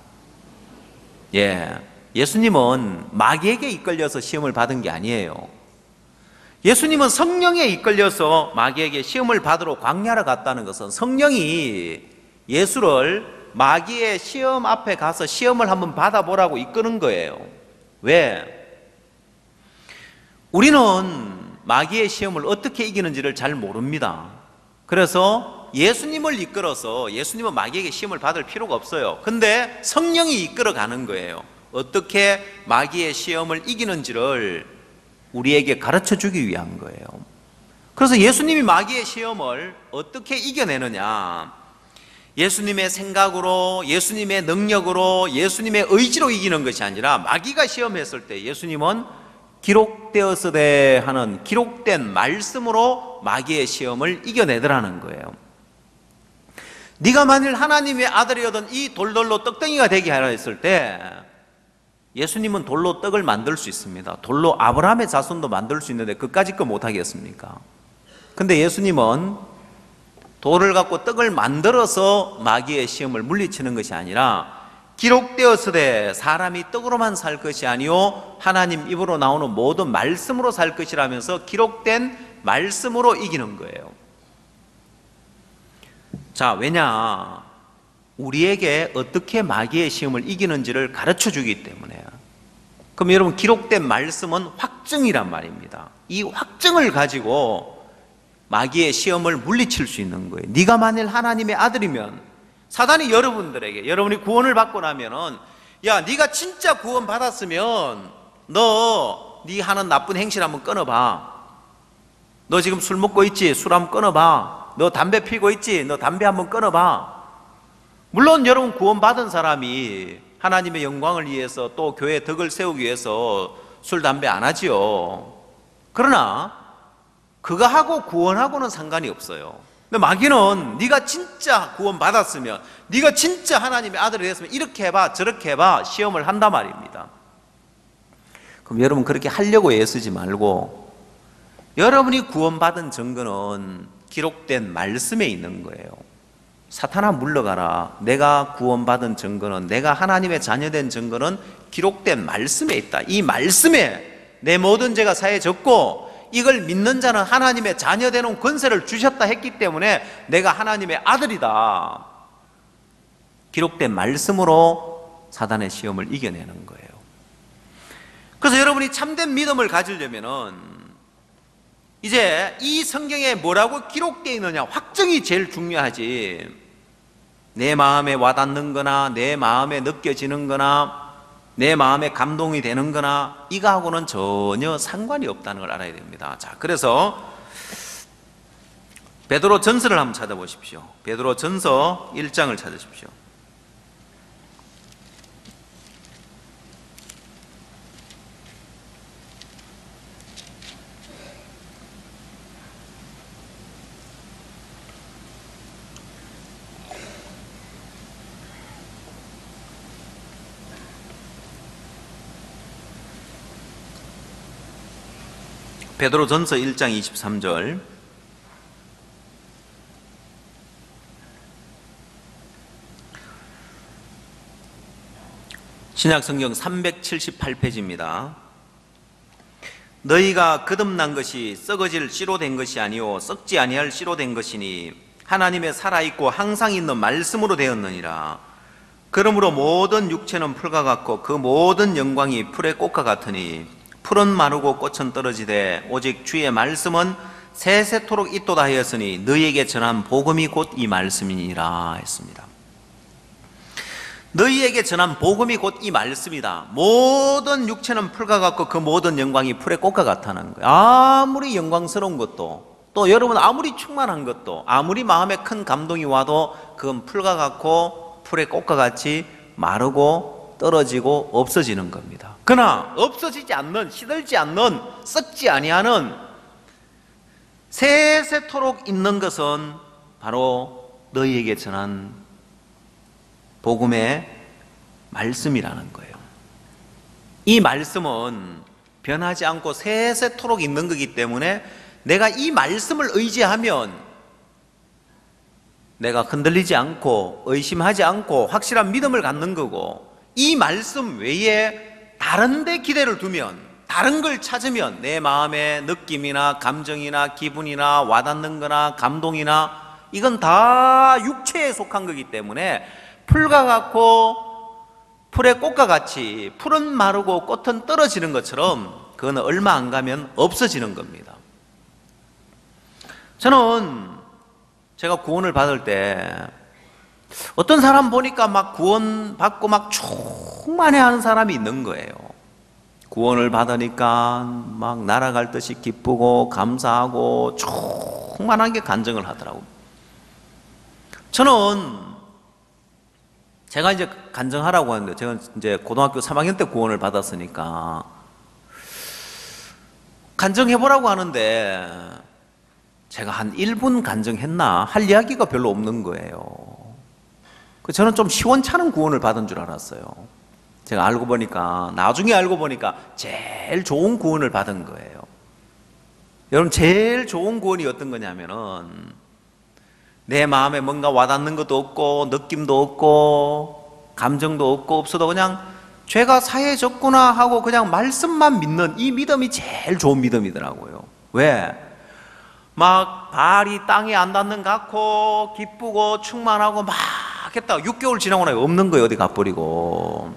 예수님은 마귀에게 이끌려서 시험을 받은 게 아니에요. 예수님은 성령에 이끌려서 마귀에게 시험을 받으러 광야를 갔다는 것은 성령이 예수를 마귀의 시험 앞에 가서 시험을 한번 받아보라고 이끄는 거예요. 왜? 우리는 마귀의 시험을 어떻게 이기는지를 잘 모릅니다. 그래서 예수님을 이끌어서 예수님은 마귀에게 시험을 받을 필요가 없어요. 근데 성령이 이끌어 가는 거예요. 어떻게 마귀의 시험을 이기는지를 우리에게 가르쳐 주기 위한 거예요. 그래서 예수님이 마귀의 시험을 어떻게 이겨내느냐? 예수님의 생각으로, 예수님의 능력으로, 예수님의 의지로 이기는 것이 아니라 마귀가 시험했을 때 예수님은 기록되었으되 하는 기록된 말씀으로 마귀의 시험을 이겨내더라는 거예요. 네가 만일 하나님의 아들이거든 이 돌돌로 떡덩이가 되게 하라 했을 때 예수님은 돌로 떡을 만들 수 있습니다. 돌로 아브라함의 자손도 만들 수 있는데 그까짓 거 못하겠습니까? 근데 예수님은 돌을 갖고 떡을 만들어서 마귀의 시험을 물리치는 것이 아니라 기록되었으되 사람이 떡으로만 살 것이 아니요 하나님 입으로 나오는 모든 말씀으로 살 것이라면서 기록된 말씀으로 이기는 거예요. 자, 왜냐? 우리에게 어떻게 마귀의 시험을 이기는지를 가르쳐 주기 때문에요. 그럼 여러분, 기록된 말씀은 확증이란 말입니다. 이 확증을 가지고 마귀의 시험을 물리칠 수 있는 거예요. 네가 만일 하나님의 아들이면, 사단이 여러분들에게, 여러분이 구원을 받고 나면은, 야, 네가 진짜 구원 받았으면 네 하는 나쁜 행실 한번 끊어봐. 너 지금 술 먹고 있지? 술 한번 끊어봐. 너 담배 피고 있지? 너 담배 한번 끊어봐. 물론 여러분, 구원 받은 사람이 하나님의 영광을 위해서 또 교회의 덕을 세우기 위해서 술, 담배 안 하지요. 그러나 그거 하고 구원하고는 상관이 없어요. 근데 마귀는 네가 진짜 구원 받았으면, 네가 진짜 하나님의 아들이 됐으면 이렇게 해봐, 저렇게 해봐, 시험을 한단 말입니다. 그럼 여러분, 그렇게 하려고 애쓰지 말고, 여러분이 구원받은 증거는 기록된 말씀에 있는 거예요. 사탄아 물러가라. 내가 구원받은 증거는, 내가 하나님의 자녀된 증거는 기록된 말씀에 있다. 이 말씀에 내 모든 죄가 사해졌고, 이걸 믿는 자는 하나님의 자녀되는 권세를 주셨다 했기 때문에 내가 하나님의 아들이다. 기록된 말씀으로 사단의 시험을 이겨내는 거예요. 그래서 여러분이 참된 믿음을 가지려면은 이제 이 성경에 뭐라고 기록되어 있느냐, 확증이 제일 중요하지. 내 마음에 와닿는 거나 내 마음에 느껴지는 거나 내 마음에 감동이 되는 거나 이거하고는 전혀 상관이 없다는 걸 알아야 됩니다. 자, 그래서 베드로 전서를 한번 찾아보십시오. 베드로 전서 1장을 찾으십시오. 베드로 전서 1장 23절. 신약성경 378페이지입니다. 너희가 거듭난 것이 썩어질 씨로 된 것이 아니요 썩지 아니할 씨로 된 것이니 하나님의 살아있고 항상 있는 말씀으로 되었느니라. 그러므로 모든 육체는 풀과 같고 그 모든 영광이 풀의 꽃과 같으니 풀은 마르고 꽃은 떨어지되 오직 주의 말씀은 세세토록 있도다 하였으니 너희에게 전한 복음이 곧 이 말씀이니라 했습니다. 너희에게 전한 복음이 곧 이 말씀이다. 모든 육체는 풀과 같고 그 모든 영광이 풀의 꽃과 같다는 거예요. 아무리 영광스러운 것도, 또 여러분 아무리 충만한 것도, 아무리 마음에 큰 감동이 와도 그건 풀과 같고 풀의 꽃과 같이 마르고 떨어지고 없어지는 겁니다. 그러나 없어지지 않는, 시들지 않는, 썩지 아니하는 세세토록 있는 것은 바로 너희에게 전한 복음의 말씀이라는 거예요. 이 말씀은 변하지 않고 세세토록 있는 거기 때문에 내가 이 말씀을 의지하면 내가 흔들리지 않고 의심하지 않고 확실한 믿음을 갖는 거고, 이 말씀 외에 다른 데 기대를 두면, 다른 걸 찾으면 내 마음의 느낌이나 감정이나 기분이나 와닿는 거나 감동이나 이건 다 육체에 속한 거기 때문에 풀과 같고 풀의 꽃과 같이 풀은 마르고 꽃은 떨어지는 것처럼 그건 얼마 안 가면 없어지는 겁니다. 저는 제가 구원을 받을 때 어떤 사람 보니까 막 구원 받고 막 충만해하는 사람이 있는 거예요. 구원을 받으니까 막 날아갈 듯이 기쁘고 감사하고 충만하게 간증을 하더라고요. 저는 제가 이제 간증하라고 하는데, 제가 이제 고등학교 3학년 때 구원을 받았으니까 간증해보라고 하는데 제가 한 1분 간증했나 할 이야기가 별로 없는 거예요. 저는 좀 시원찮은 구원을 받은 줄 알았어요. 제가 알고 보니까, 나중에 알고 보니까 제일 좋은 구원을 받은 거예요. 여러분, 제일 좋은 구원이 어떤 거냐면은 내 마음에 뭔가 와닿는 것도 없고 느낌도 없고 감정도 없어도 그냥 죄가 사해졌구나 하고 그냥 말씀만 믿는 이 믿음이 제일 좋은 믿음이더라고요. 왜? 막 발이 땅에 안 닿는 것 같고 기쁘고 충만하고 막 했다가 6개월 지나고 나면 없는 거예요. 어디 가버리고.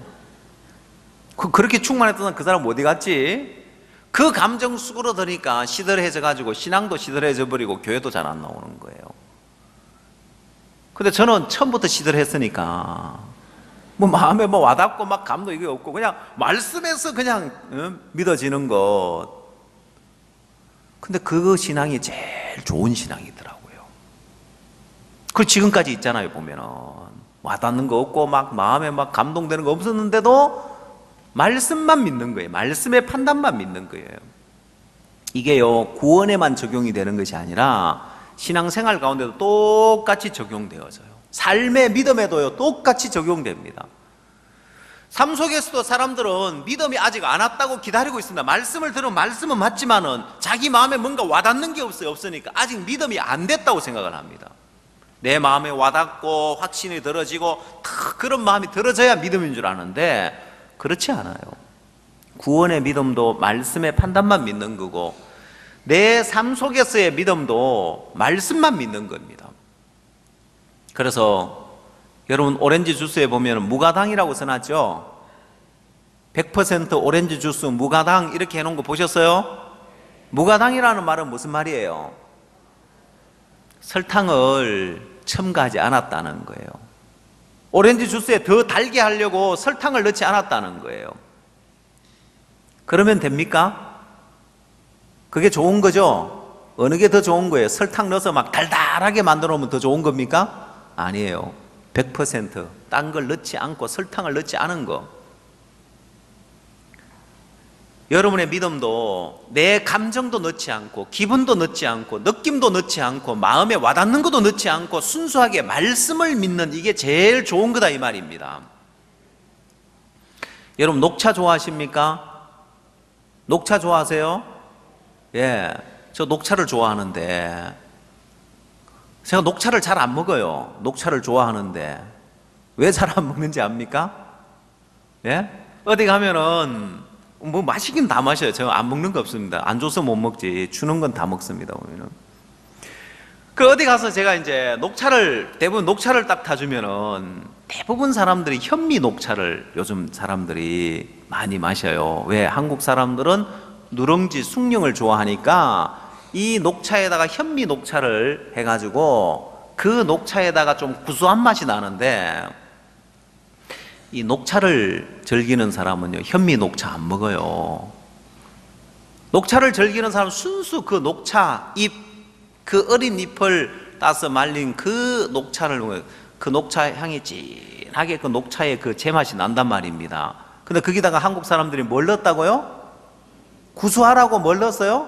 그렇게 충만했던 그 사람 어디 갔지? 그 감정 속으로 드니까 시들해져 가지고 신앙도 시들해져 버리고 교회도 잘 안 나오는 거예요. 근데 저는 처음부터 시들했으니까 뭐 마음에 뭐 와닿고 막 감도 이게 없고 그냥 말씀에서 그냥 믿어지는 것. 근데 그 신앙이 제일 좋은 신앙이더라고요. 그 지금까지 있잖아요. 보면은 와닿는 거 없고 막 마음에 막 감동되는 거 없었는데도 말씀만 믿는 거예요. 말씀의 판단만 믿는 거예요. 이게요, 구원에만 적용이 되는 것이 아니라 신앙생활 가운데도 똑같이 적용되어져요. 삶의 믿음에도요, 똑같이 적용됩니다. 삶 속에서도 사람들은 믿음이 아직 안 왔다고 기다리고 있습니다. 말씀을 들으면 말씀은 맞지만은 자기 마음에 뭔가 와닿는 게 없으니까 아직 믿음이 안 됐다고 생각을 합니다. 내 마음에 와닿고 확신이 들어지고 그런 마음이 들어져야 믿음인 줄 아는데 그렇지 않아요. 구원의 믿음도 말씀의 판단만 믿는 거고 내 삶 속에서의 믿음도 말씀만 믿는 겁니다. 그래서 여러분 오렌지 주스에 보면 무가당이라고 써놨죠. 100% 오렌지 주스 무가당 이렇게 해놓은 거 보셨어요? 무가당이라는 말은 무슨 말이에요? 설탕을 첨가하지 않았다는 거예요. 오렌지 주스에 더 달게 하려고 설탕을 넣지 않았다는 거예요. 그러면 됩니까? 그게 좋은 거죠? 어느 게 더 좋은 거예요? 설탕 넣어서 막 달달하게 만들어 놓으면 더 좋은 겁니까? 아니에요. 100% 딴 걸 넣지 않고 설탕을 넣지 않은 거. 여러분의 믿음도 내 감정도 넣지 않고 기분도 넣지 않고 느낌도 넣지 않고 마음에 와닿는 것도 넣지 않고 순수하게 말씀을 믿는 이게 제일 좋은 거다 이 말입니다. 여러분 녹차 좋아하십니까? 녹차 좋아하세요? 예, 저 녹차를 좋아하는데 제가 녹차를 잘 안 먹어요. 녹차를 좋아하는데 왜 잘 안 먹는지 압니까? 예? 어디 가면은 뭐 마시긴 다 마셔요. 제가 안 먹는 거 없습니다. 안 줘서 못 먹지. 주는 건 다 먹습니다. 보면은. 그 어디 가서 제가 이제 대부분 녹차를 딱 타주면은 대부분 사람들이 현미 녹차를 요즘 사람들이 많이 마셔요. 왜? 한국 사람들은 누룽지 숭늉을 좋아하니까 이 녹차에다가 현미 녹차를 해가지고 그 녹차에다가 좀 구수한 맛이 나는데 이 녹차를 즐기는 사람은요, 현미 녹차 안 먹어요. 녹차를 즐기는 사람은 순수 그 녹차 잎, 그 어린 잎을 따서 말린 그 녹차를 먹어요. 그 녹차 향이 진하게 그 녹차의 그 제맛이 난단 말입니다. 근데 거기다가 한국 사람들이 뭘 넣었다고요? 구수하라고 뭘 넣었어요?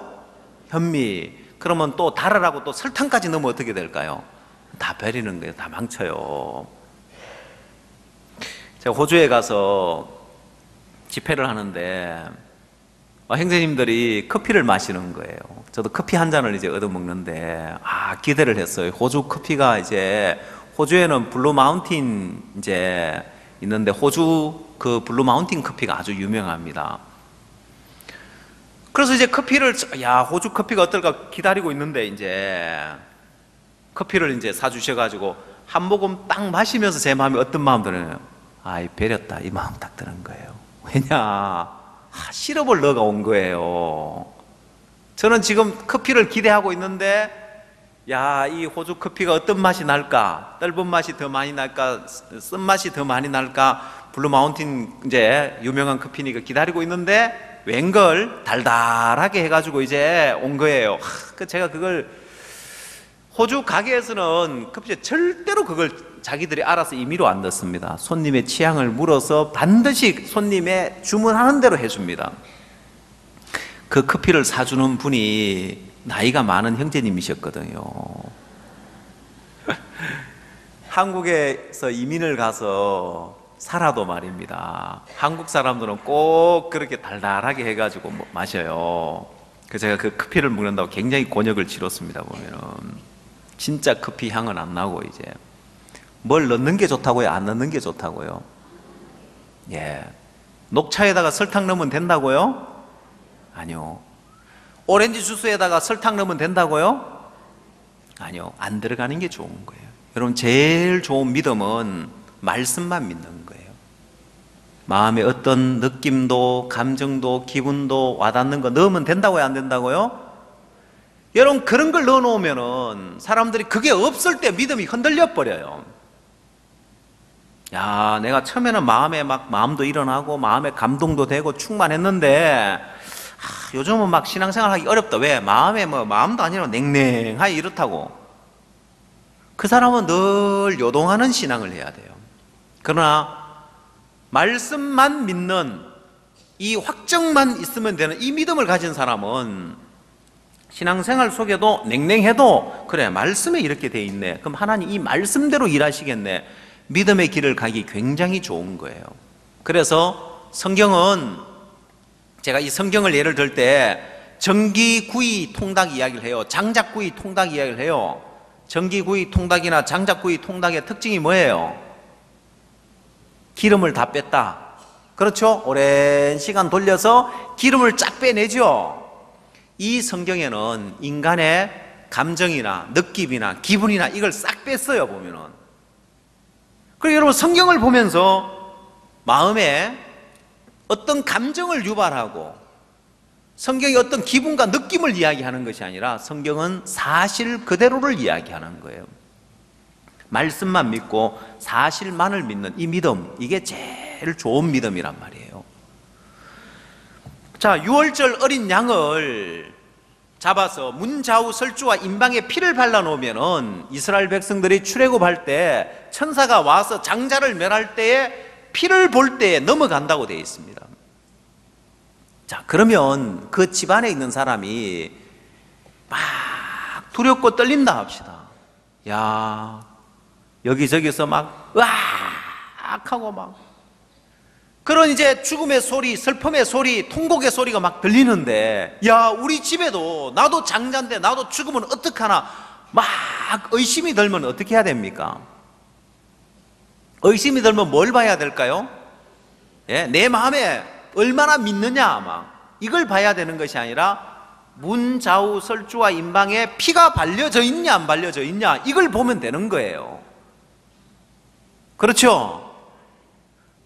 현미. 그러면 또 달으라고 또 설탕까지 넣으면 어떻게 될까요? 다 버리는 거예요. 다 망쳐요. 제가 호주에 가서 집회를 하는데 행제님들이 커피를 마시는 거예요. 저도 커피 한 잔을 이제 얻어 먹는데 기대를 했어요. 호주 커피가 이제 호주에는 블루 마운틴 이제 있는데 호주 그 블루 마운틴 커피가 아주 유명합니다. 그래서 이제 커피를 호주 커피가 어떨까 기다리고 있는데 이제 커피를 이제 사주셔가지고 한 모금 딱 마시면서 제 마음이 어떤 마음 들어요? 배렸다 이 마음 딱 드는 거예요. 왜냐? 시럽을 넣어가 온 거예요. 저는 지금 커피를 기대하고 있는데 이 호주 커피가 어떤 맛이 날까? 떫은 맛이 더 많이 날까? 쓴맛이 더 많이 날까? 블루 마운틴 이제 유명한 커피니까 기다리고 있는데 웬걸 달달하게 해가지고 이제 온 거예요. 제가 그걸 호주 가게에서는 커피에 절대로 그걸 자기들이 알아서 임의로 안 넣습니다. 손님의 취향을 물어서 반드시 손님의 주문하는 대로 해줍니다. 그 커피를 사주는 분이 나이가 많은 형제님이셨거든요. 한국에서 이민을 가서 살아도 말입니다. 한국 사람들은 꼭 그렇게 달달하게 해가지고 마셔요. 제가 그 커피를 먹는다고 굉장히 곤욕을 치렀습니다. 보면은 진짜 커피 향은 안 나고 이제 뭘 넣는 게 좋다고요? 안 넣는 게 좋다고요? 예. 녹차에다가 설탕 넣으면 된다고요? 아니요. 오렌지 주스에다가 설탕 넣으면 된다고요? 아니요. 안 들어가는 게 좋은 거예요. 여러분 제일 좋은 믿음은 말씀만 믿는 거예요. 마음에 어떤 느낌도 감정도 기분도 와닿는 거 넣으면 된다고요, 안 된다고요? 여러분, 그런 걸 넣어놓으면은 사람들이 그게 없을 때 믿음이 흔들려 버려요. 야, 내가 처음에는 마음에 막 마음도 일어나고 마음에 감동도 되고 충만했는데 요즘은 막 신앙생활 하기 어렵다. 왜? 마음에 뭐 마음도 아니라 냉랭하게 이렇다고. 그 사람은 늘 요동하는 신앙을 해야 돼요. 그러나 말씀만 믿는 이 확정만 있으면 되는 이 믿음을 가진 사람은 신앙생활 속에도 냉랭해도 그래, 말씀에 이렇게 돼 있네, 그럼 하나님 이 말씀대로 일하시겠네, 믿음의 길을 가기 굉장히 좋은 거예요. 그래서 성경은, 제가 이 성경을 예를 들 때 전기구이 통닭 이야기를 해요. 장작구이 통닭 이야기를 해요. 전기구이 통닭이나 장작구이 통닭의 특징이 뭐예요? 기름을 다 뺐다. 그렇죠? 오랜 시간 돌려서 기름을 쫙 빼내죠. 이 성경에는 인간의 감정이나 느낌이나 기분이나 이걸 싹 뺐어요, 보면은. 그리고 여러분, 성경을 보면서 마음에 어떤 감정을 유발하고 성경이 어떤 기분과 느낌을 이야기하는 것이 아니라 성경은 사실 그대로를 이야기하는 거예요. 말씀만 믿고 사실만을 믿는 이 믿음, 이게 제일 좋은 믿음이란 말이에요. 자, 유월절 어린 양을 잡아서 문좌우 설주와 임방에 피를 발라놓으면은 이스라엘 백성들이 출애굽할 때 천사가 와서 장자를 멸할 때에 피를 볼 때에 넘어간다고 되어 있습니다. 자, 그러면 그 집안에 있는 사람이 막 두렵고 떨린다 합시다. 야, 여기저기서 막 으악 하고 막 그런 이제 죽음의 소리, 슬픔의 소리, 통곡의 소리가 막 들리는데, 야, 우리 집에도 나도 장자인데 나도 죽으면 어떡하나 막 의심이 들면 어떻게 해야 됩니까? 의심이 들면 뭘 봐야 될까요? 예, 내 마음에 얼마나 믿느냐, 막 이걸 봐야 되는 것이 아니라 문좌우 설주와 임방에 피가 발려져 있냐 안 발려져 있냐, 이걸 보면 되는 거예요. 그렇죠?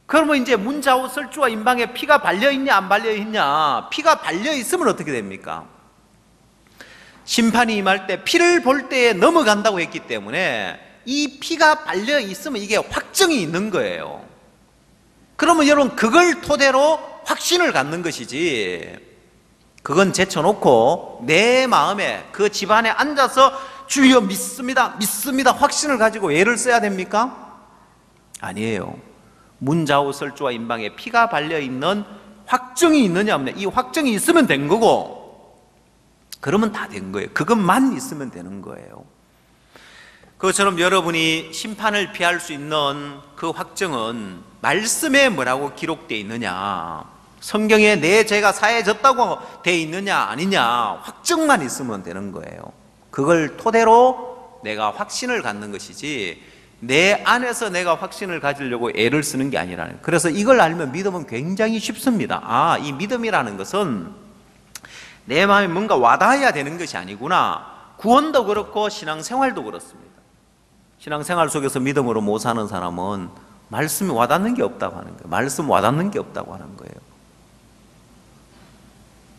그러면 이제 문좌우 설주와 임방에 피가 발려있냐 안 발려있냐, 피가 발려있으면 어떻게 됩니까? 심판이 임할 때 피를 볼 때에 넘어간다고 했기 때문에 이 피가 발려있으면 이게 확정이 있는 거예요. 그러면 여러분, 그걸 토대로 확신을 갖는 것이지, 그건 제쳐놓고 내 마음에 그 집안에 앉아서 주여 믿습니다, 믿습니다 확신을 가지고 예를 써야 됩니까? 아니에요. 문좌우 설주와 임방에 피가 발려있는 확정이 있느냐 없느냐, 이 확정이 있으면 된 거고, 그러면 다 된 거예요. 그것만 있으면 되는 거예요. 그것처럼 여러분이 심판을 피할 수 있는 그 확정은 말씀에 뭐라고 기록되어 있느냐, 성경에 내 죄가 사해졌다고 되어 있느냐 아니냐, 확정만 있으면 되는 거예요. 그걸 토대로 내가 확신을 갖는 것이지, 내 안에서 내가 확신을 가지려고 애를 쓰는 게 아니라는 거예요. 그래서 이걸 알면 믿음은 굉장히 쉽습니다. 아, 이 믿음이라는 것은 내 마음에 뭔가 와닿아야 되는 것이 아니구나. 구원도 그렇고 신앙생활도 그렇습니다. 신앙생활 속에서 믿음으로 못 사는 사람은 말씀이 와닿는 게 없다고 하는 거예요. 말씀 와닿는 게 없다고 하는 거예요.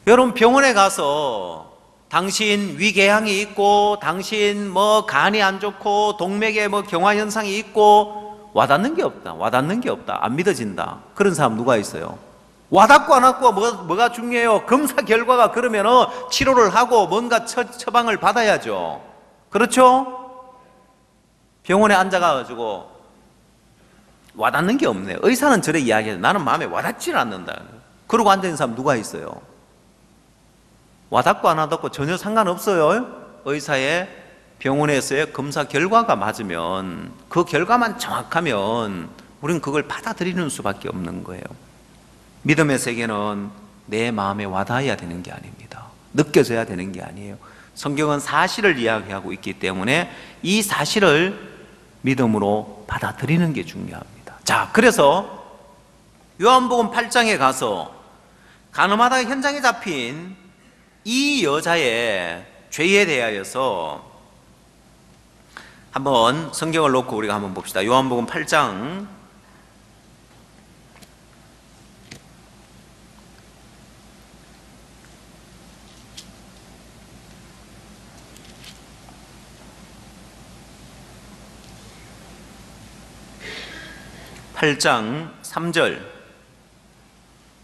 여러분, 병원에 가서 당신 위궤양이 있고 당신 뭐 간이 안 좋고 동맥에 뭐 경화 현상이 있고 와닿는 게 없다, 와닿는 게 없다, 안 믿어진다, 그런 사람 누가 있어요? 와닿고 안 왔고 뭐가 중요해요? 검사 결과가 그러면은 치료를 하고 뭔가 처방을 받아야죠. 그렇죠? 병원에 앉아가지고 와닿는 게 없네. 의사는 저래 이야기해요. 나는 마음에 와닿지를 않는다. 그러고 앉아있는 사람 누가 있어요? 와닿고 안 와닿고 전혀 상관없어요. 의사의 병원에서의 검사 결과가 맞으면, 그 결과만 정확하면 우리는 그걸 받아들이는 수밖에 없는 거예요. 믿음의 세계는 내 마음에 와닿아야 되는 게 아닙니다. 느껴져야 되는 게 아니에요. 성경은 사실을 이야기하고 있기 때문에 이 사실을 믿음으로 받아들이는 게 중요합니다. 자, 그래서 요한복음 8장에 가서 가늠하다가 현장에 잡힌 이 여자의 죄에 대하여서 한번 성경을 놓고 우리가 한번 봅시다. 요한복음 8장 8장 3절,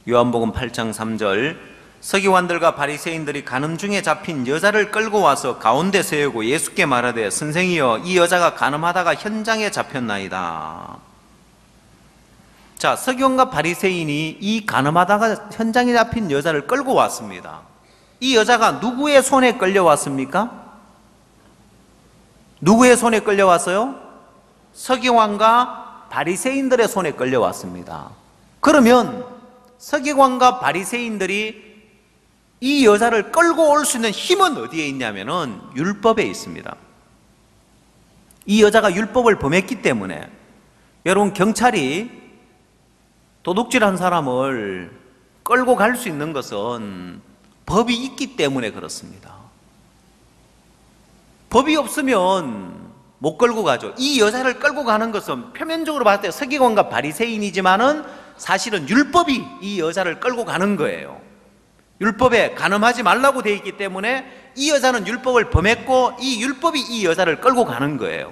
요한복음 8장 3절, 서기관들과 바리새인들이 간음 중에 잡힌 여자를 끌고 와서 가운데 세우고 예수께 말하되 선생이여 이 여자가 간음하다가 현장에 잡혔나이다. 자, 서기관과 바리새인이 이 간음하다가 현장에 잡힌 여자를 끌고 왔습니다. 이 여자가 누구의 손에 끌려왔습니까? 누구의 손에 끌려왔어요? 서기관과 바리새인들의 손에 끌려왔습니다. 그러면 서기관과 바리새인들이 이 여자를 끌고 올 수 있는 힘은 어디에 있냐면은 율법에 있습니다. 이 여자가 율법을 범했기 때문에, 여러분, 경찰이 도둑질한 사람을 끌고 갈 수 있는 것은 법이 있기 때문에 그렇습니다. 법이 없으면 못 끌고 가죠. 이 여자를 끌고 가는 것은 표면적으로 봤을 때 서기관과 바리새인이지만은 사실은 율법이 이 여자를 끌고 가는 거예요. 율법에 간음하지 말라고 되어 있기 때문에 이 여자는 율법을 범했고 이 율법이 이 여자를 끌고 가는 거예요.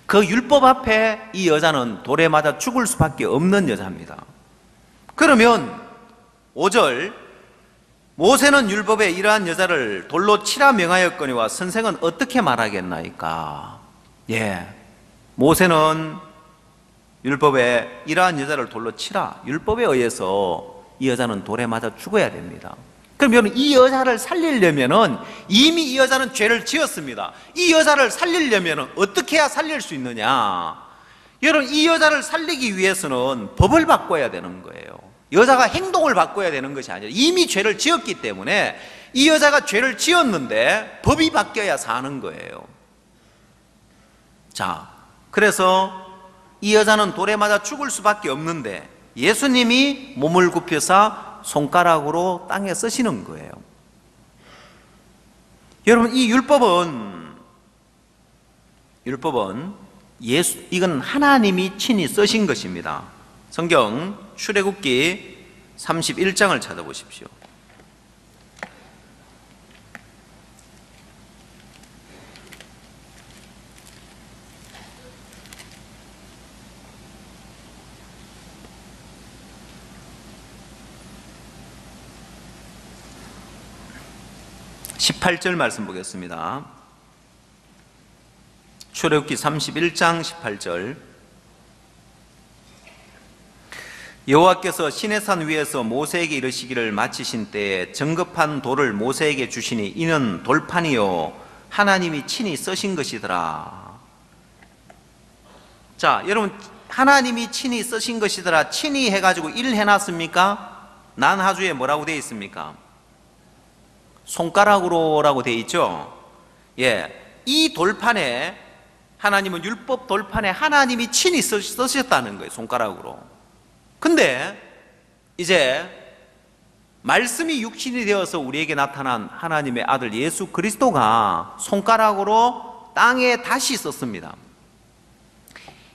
그 율법 앞에 이 여자는 돌에 맞아 죽을 수밖에 없는 여자입니다. 그러면 5절, 모세는 율법에 이러한 여자를 돌로 치라 명하였거니와 선생은 어떻게 말하겠나이까? 예, 모세는 율법에 이러한 여자를 돌로 치라, 율법에 의해서 이 여자는 돌에 맞아 죽어야 됩니다. 그러면 이 여자를 살리려면은, 이미 이 여자는 죄를 지었습니다. 이 여자를 살리려면은 어떻게 해야 살릴 수 있느냐? 여러분, 이 여자를 살리기 위해서는 법을 바꿔야 되는 거예요. 여자가 행동을 바꿔야 되는 것이 아니라 이미 죄를 지었기 때문에 이 여자가 죄를 지었는데 법이 바뀌어야 사는 거예요. 자, 그래서 이 여자는 돌에 맞아 죽을 수밖에 없는데 예수님이 몸을 굽혀서 손가락으로 땅에 쓰시는 거예요. 여러분, 이 율법은 이건 하나님이 친히 쓰신 것입니다. 성경 출애굽기 31장을 찾아보십시오. (18절) 말씀 보겠습니다. 출애굽기 31장 18절. 여호와께서 시내산 위에서 모세에게 이르시기를 마치신 때에 정급한 돌을 모세에게 주시니 이는 돌판이요 하나님이 친히 쓰신 것이더라. 자, 여러분, 하나님이 친히 쓰신 것이더라, 친히 해가지고 일 해놨습니까? 난하주에 뭐라고 되어 있습니까? 손가락으로라고 되어 있죠. 예, 이 돌판에, 하나님은 율법 돌판에 하나님이 친히 쓰셨다는 거예요, 손가락으로. 근데 이제 말씀이 육신이 되어서 우리에게 나타난 하나님의 아들 예수 그리스도가 손가락으로 땅에 다시 썼습니다.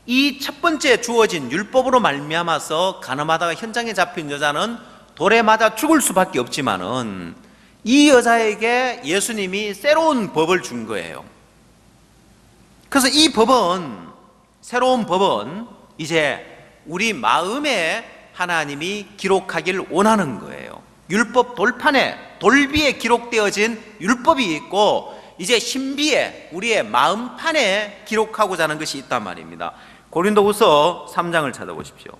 이 첫 번째 주어진 율법으로 말미암아서 간음하다가 현장에 잡힌 여자는 돌에 맞아 죽을 수밖에 없지만은 이 여자에게 예수님이 새로운 법을 준 거예요. 그래서 이 법은, 새로운 법은 이제 우리 마음에 하나님이 기록하길 원하는 거예요. 율법 돌판에, 돌비에 기록되어진 율법이 있고 이제 신비에, 우리의 마음판에 기록하고자 하는 것이 있단 말입니다. 고린도후서 3장을 찾아보십시오.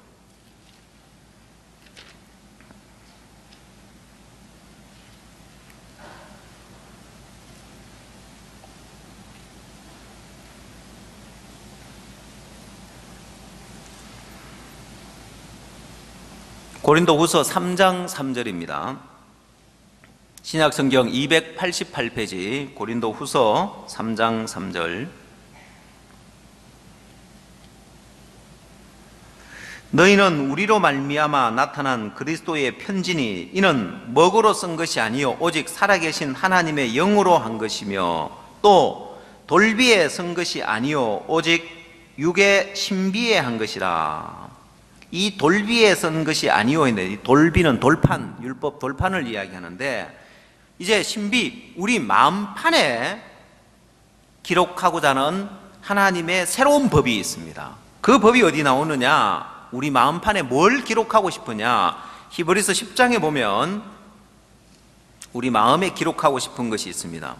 고린도후서 3장 3절입니다. 신약성경 288페이지 고린도후서 3장 3절. 너희는 우리로 말미암아 나타난 그리스도의 편지니 이는 먹으로 쓴 것이 아니요 오직 살아계신 하나님의 영으로 한 것이며 또 돌비에 쓴 것이 아니요 오직 육의 신비에 한 것이라. 이 돌비에 쓴 것이 아니오 했는데, 이 돌비는 돌판, 율법 돌판을 이야기하는데, 이제 신비, 우리 마음판에 기록하고자 하는 하나님의 새로운 법이 있습니다. 그 법이 어디 나오느냐? 우리 마음판에 뭘 기록하고 싶으냐? 히브리서 10장에 보면 우리 마음에 기록하고 싶은 것이 있습니다.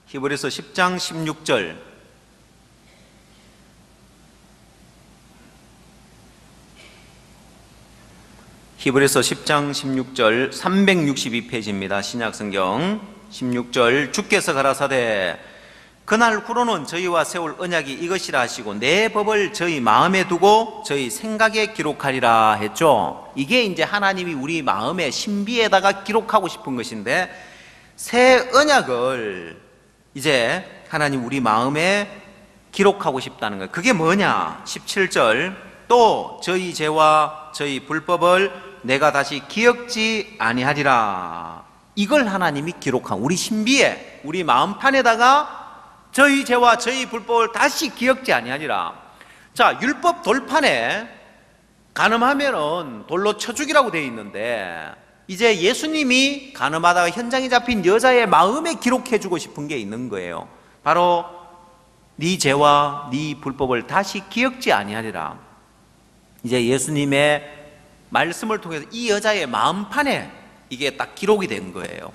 히브리서 10장 16절. 히브리서 10장 16절 362페이지입니다. 신약성경 16절. 주께서 가라사대 그날 후로는 저희와 세울 언약이 이것이라 하시고 내 법을 저희 마음에 두고 저희 생각에 기록하리라 했죠. 이게 이제 하나님이 우리 마음의 신비에다가 기록하고 싶은 것인데, 새 언약을 이제 하나님 우리 마음에 기록하고 싶다는 거예요. 그게 뭐냐? 17절. 또 저희 죄와 저희 불법을 내가 다시 기억지 아니하리라. 이걸 하나님이 기록한 우리 신비에, 우리 마음판에다가 저희 죄와 저희 불법을 다시 기억지 아니하리라. 자, 율법 돌판에 간음하면은 돌로 쳐 죽이라고 되어 있는데, 이제 예수님이 간음하다가 현장에 잡힌 여자의 마음에 기록해 주고 싶은 게 있는 거예요. 바로 네 죄와 네 불법을 다시 기억지 아니하리라. 이제 예수님의 말씀을 통해서 이 여자의 마음판에 이게 딱 기록이 된 거예요.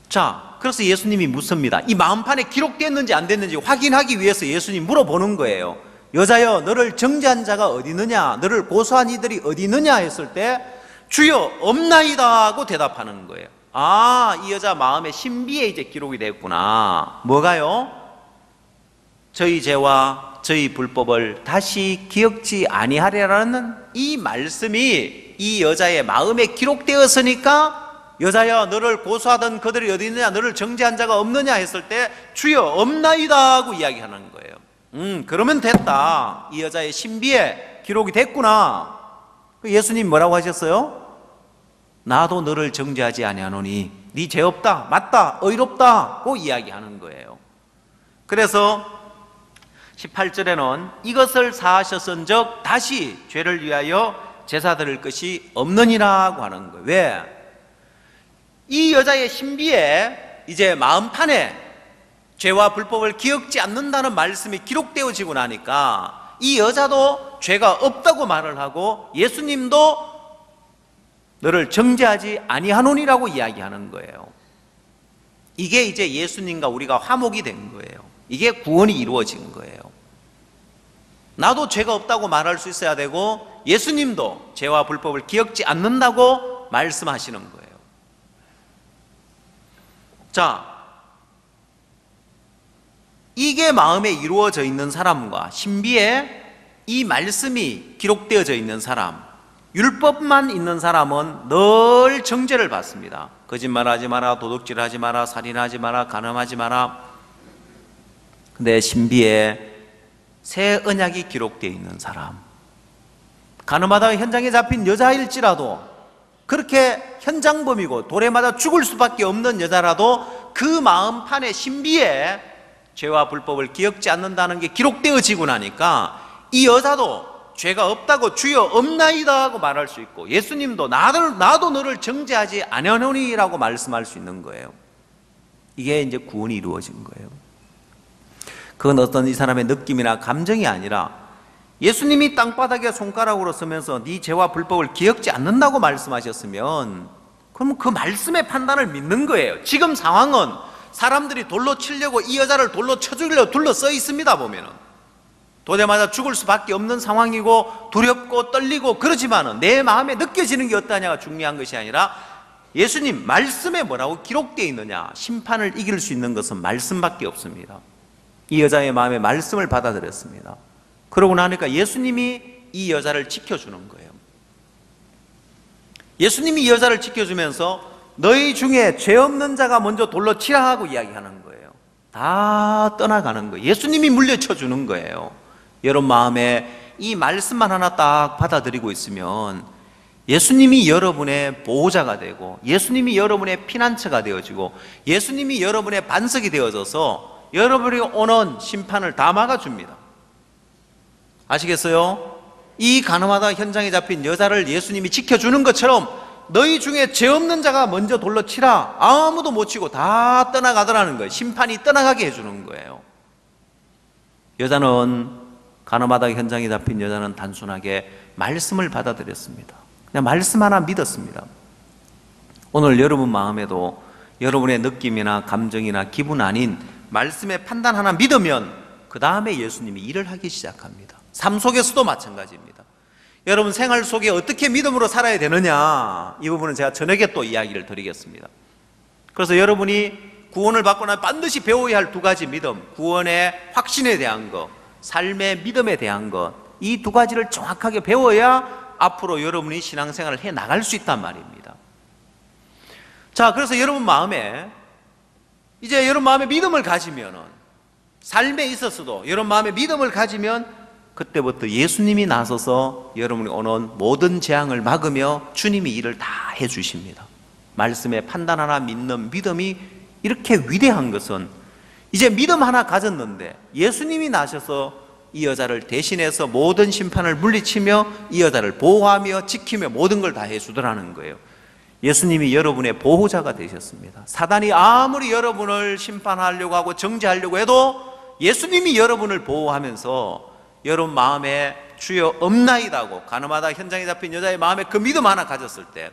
자, 그래서 예수님이 묻습니다. 이 마음판에 기록됐는지 안 됐는지 확인하기 위해서 예수님 물어보는 거예요. 여자여, 너를 정죄한 자가 어디 있느냐? 너를 고소한 이들이 어디 있느냐? 했을 때 주여 없나이다 하고 대답하는 거예요. 아, 이 여자 마음의 신비에 이제 기록이 됐구나. 뭐가요? 저희 죄와 저희 불법을 다시 기억지 아니하리라는 이 말씀이 이 여자의 마음에 기록되었으니까, 여자여 너를 고소하던 그들이 어디 있느냐? 너를 정죄한 자가 없느냐? 했을 때 주여 없나이다 하고 이야기하는 거예요. 그러면 됐다. 이 여자의 신비에 기록이 됐구나. 예수님 뭐라고 하셨어요? 나도 너를 정죄하지 아니하노니 네 죄 없다, 맞다, 의롭다고 이야기하는 거예요. 그래서 18절에는 이것을 사하셨은즉 다시 죄를 위하여 제사 드릴 것이 없느니라고 하는 거예요. 왜? 이 여자의 신비에 이제 마음판에 죄와 불법을 기억지 않는다는 말씀이 기록되어지고 나니까 이 여자도 죄가 없다고 말을 하고 예수님도 너를 정죄하지 아니하노니라고 이야기하는 거예요. 이게 이제 예수님과 우리가 화목이 된 거예요. 이게 구원이 이루어진 거예요. 나도 죄가 없다고 말할 수 있어야 되고 예수님도 죄와 불법을 기억지 않는다고 말씀하시는 거예요. 자, 이게 마음에 이루어져 있는 사람과 신비에 이 말씀이 기록되어져 있는 사람, 율법만 있는 사람은 늘 정죄를 받습니다. 거짓말하지 마라, 도둑질하지 마라, 살인하지 마라, 간음하지 마라. 근데 신비에 새 언약이 기록되어 있는 사람, 간음하다가 현장에 잡힌 여자일지라도, 그렇게 현장범이고 돌에 맞아 죽을 수밖에 없는 여자라도 그 마음판의 신비에 죄와 불법을 기억지 않는다는 게 기록되어지고 나니까 이 여자도 죄가 없다고 주여 없나이다 하고 말할 수 있고, 예수님도 나도 너를 정죄하지 아니하노니라고 말씀할 수 있는 거예요. 이게 이제 구원이 이루어진 거예요. 그건 어떤 이 사람의 느낌이나 감정이 아니라 예수님이 땅바닥에 손가락으로 서면서 네 죄와 불법을 기억지 않는다고 말씀하셨으면 그럼 그 말씀의 판단을 믿는 거예요. 지금 상황은 사람들이 돌로 치려고 이 여자를 돌로 쳐 죽이려고 둘러서 있습니다. 보면은 돌에 맞아 죽을 수밖에 없는 상황이고 두렵고 떨리고 그러지만은 내 마음에 느껴지는 게 어떠냐가 중요한 것이 아니라 예수님 말씀에 뭐라고 기록되어 있느냐. 심판을 이길 수 있는 것은 말씀밖에 없습니다. 이 여자의 마음에 말씀을 받아들였습니다. 그러고 나니까 예수님이 이 여자를 지켜주는 거예요. 예수님이 이 여자를 지켜주면서 너희 중에 죄 없는 자가 먼저 돌로 치라 하고 이야기하는 거예요. 다 떠나가는 거예요. 예수님이 물려쳐 주는 거예요. 여러분 마음에 이 말씀만 하나 딱 받아들이고 있으면 예수님이 여러분의 보호자가 되고 예수님이 여러분의 피난처가 되어지고 예수님이 여러분의 반석이 되어져서 여러분이 오는 심판을 다 막아줍니다. 아시겠어요? 이 간음하다 현장에 잡힌 여자를 예수님이 지켜주는 것처럼 너희 중에 죄 없는 자가 먼저 돌로 치라. 아무도 못 치고 다 떠나가더라는 거예요. 심판이 떠나가게 해주는 거예요. 여자는, 가늠하다 현장에 잡힌 여자는 단순하게 말씀을 받아들였습니다. 그냥 말씀 하나 믿었습니다. 오늘 여러분 마음에도 여러분의 느낌이나 감정이나 기분 아닌 말씀의 판단 하나 믿으면 그 다음에 예수님이 일을 하기 시작합니다. 삶 속에서도 마찬가지입니다. 여러분 생활 속에 어떻게 믿음으로 살아야 되느냐, 이 부분은 제가 저녁에 또 이야기를 드리겠습니다. 그래서 여러분이 구원을 받고 나면 반드시 배워야 할 두 가지 믿음, 구원의 확신에 대한 것, 삶의 믿음에 대한 것, 이 두 가지를 정확하게 배워야 앞으로 여러분이 신앙생활을 해 나갈 수 있단 말입니다. 자, 그래서 여러분 마음에, 이제 여러분 마음에 믿음을 가지면은, 삶에 있어서도 여러분 마음에 믿음을 가지면 그때부터 예수님이 나서서 여러분이 오는 모든 재앙을 막으며 주님이 일을 다 해주십니다. 말씀에 판단 하나 믿는 믿음이 이렇게 위대한 것은, 이제 믿음 하나 가졌는데 예수님이 나셔서 이 여자를 대신해서 모든 심판을 물리치며 이 여자를 보호하며 지키며 모든 걸 다 해주더라는 거예요. 예수님이 여러분의 보호자가 되셨습니다. 사단이 아무리 여러분을 심판하려고 하고 정죄하려고 해도 예수님이 여러분을 보호하면서 여러분 마음에 주여 없나이다고, 가늠하다 현장에 잡힌 여자의 마음에 그 믿음 하나 가졌을 때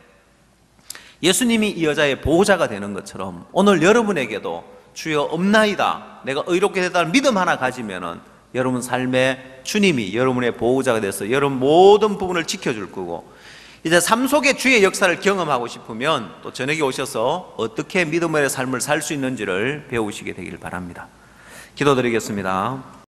예수님이 이 여자의 보호자가 되는 것처럼 오늘 여러분에게도 주여 없나이다, 내가 의롭게 됐다는 믿음 하나 가지면은 여러분 삶에 주님이 여러분의 보호자가 돼서 여러분 모든 부분을 지켜줄 거고, 이제 삶 속에 주의 역사를 경험하고 싶으면 또 저녁에 오셔서 어떻게 믿음의 삶을 살 수 있는지를 배우시게 되길 바랍니다. 기도드리겠습니다.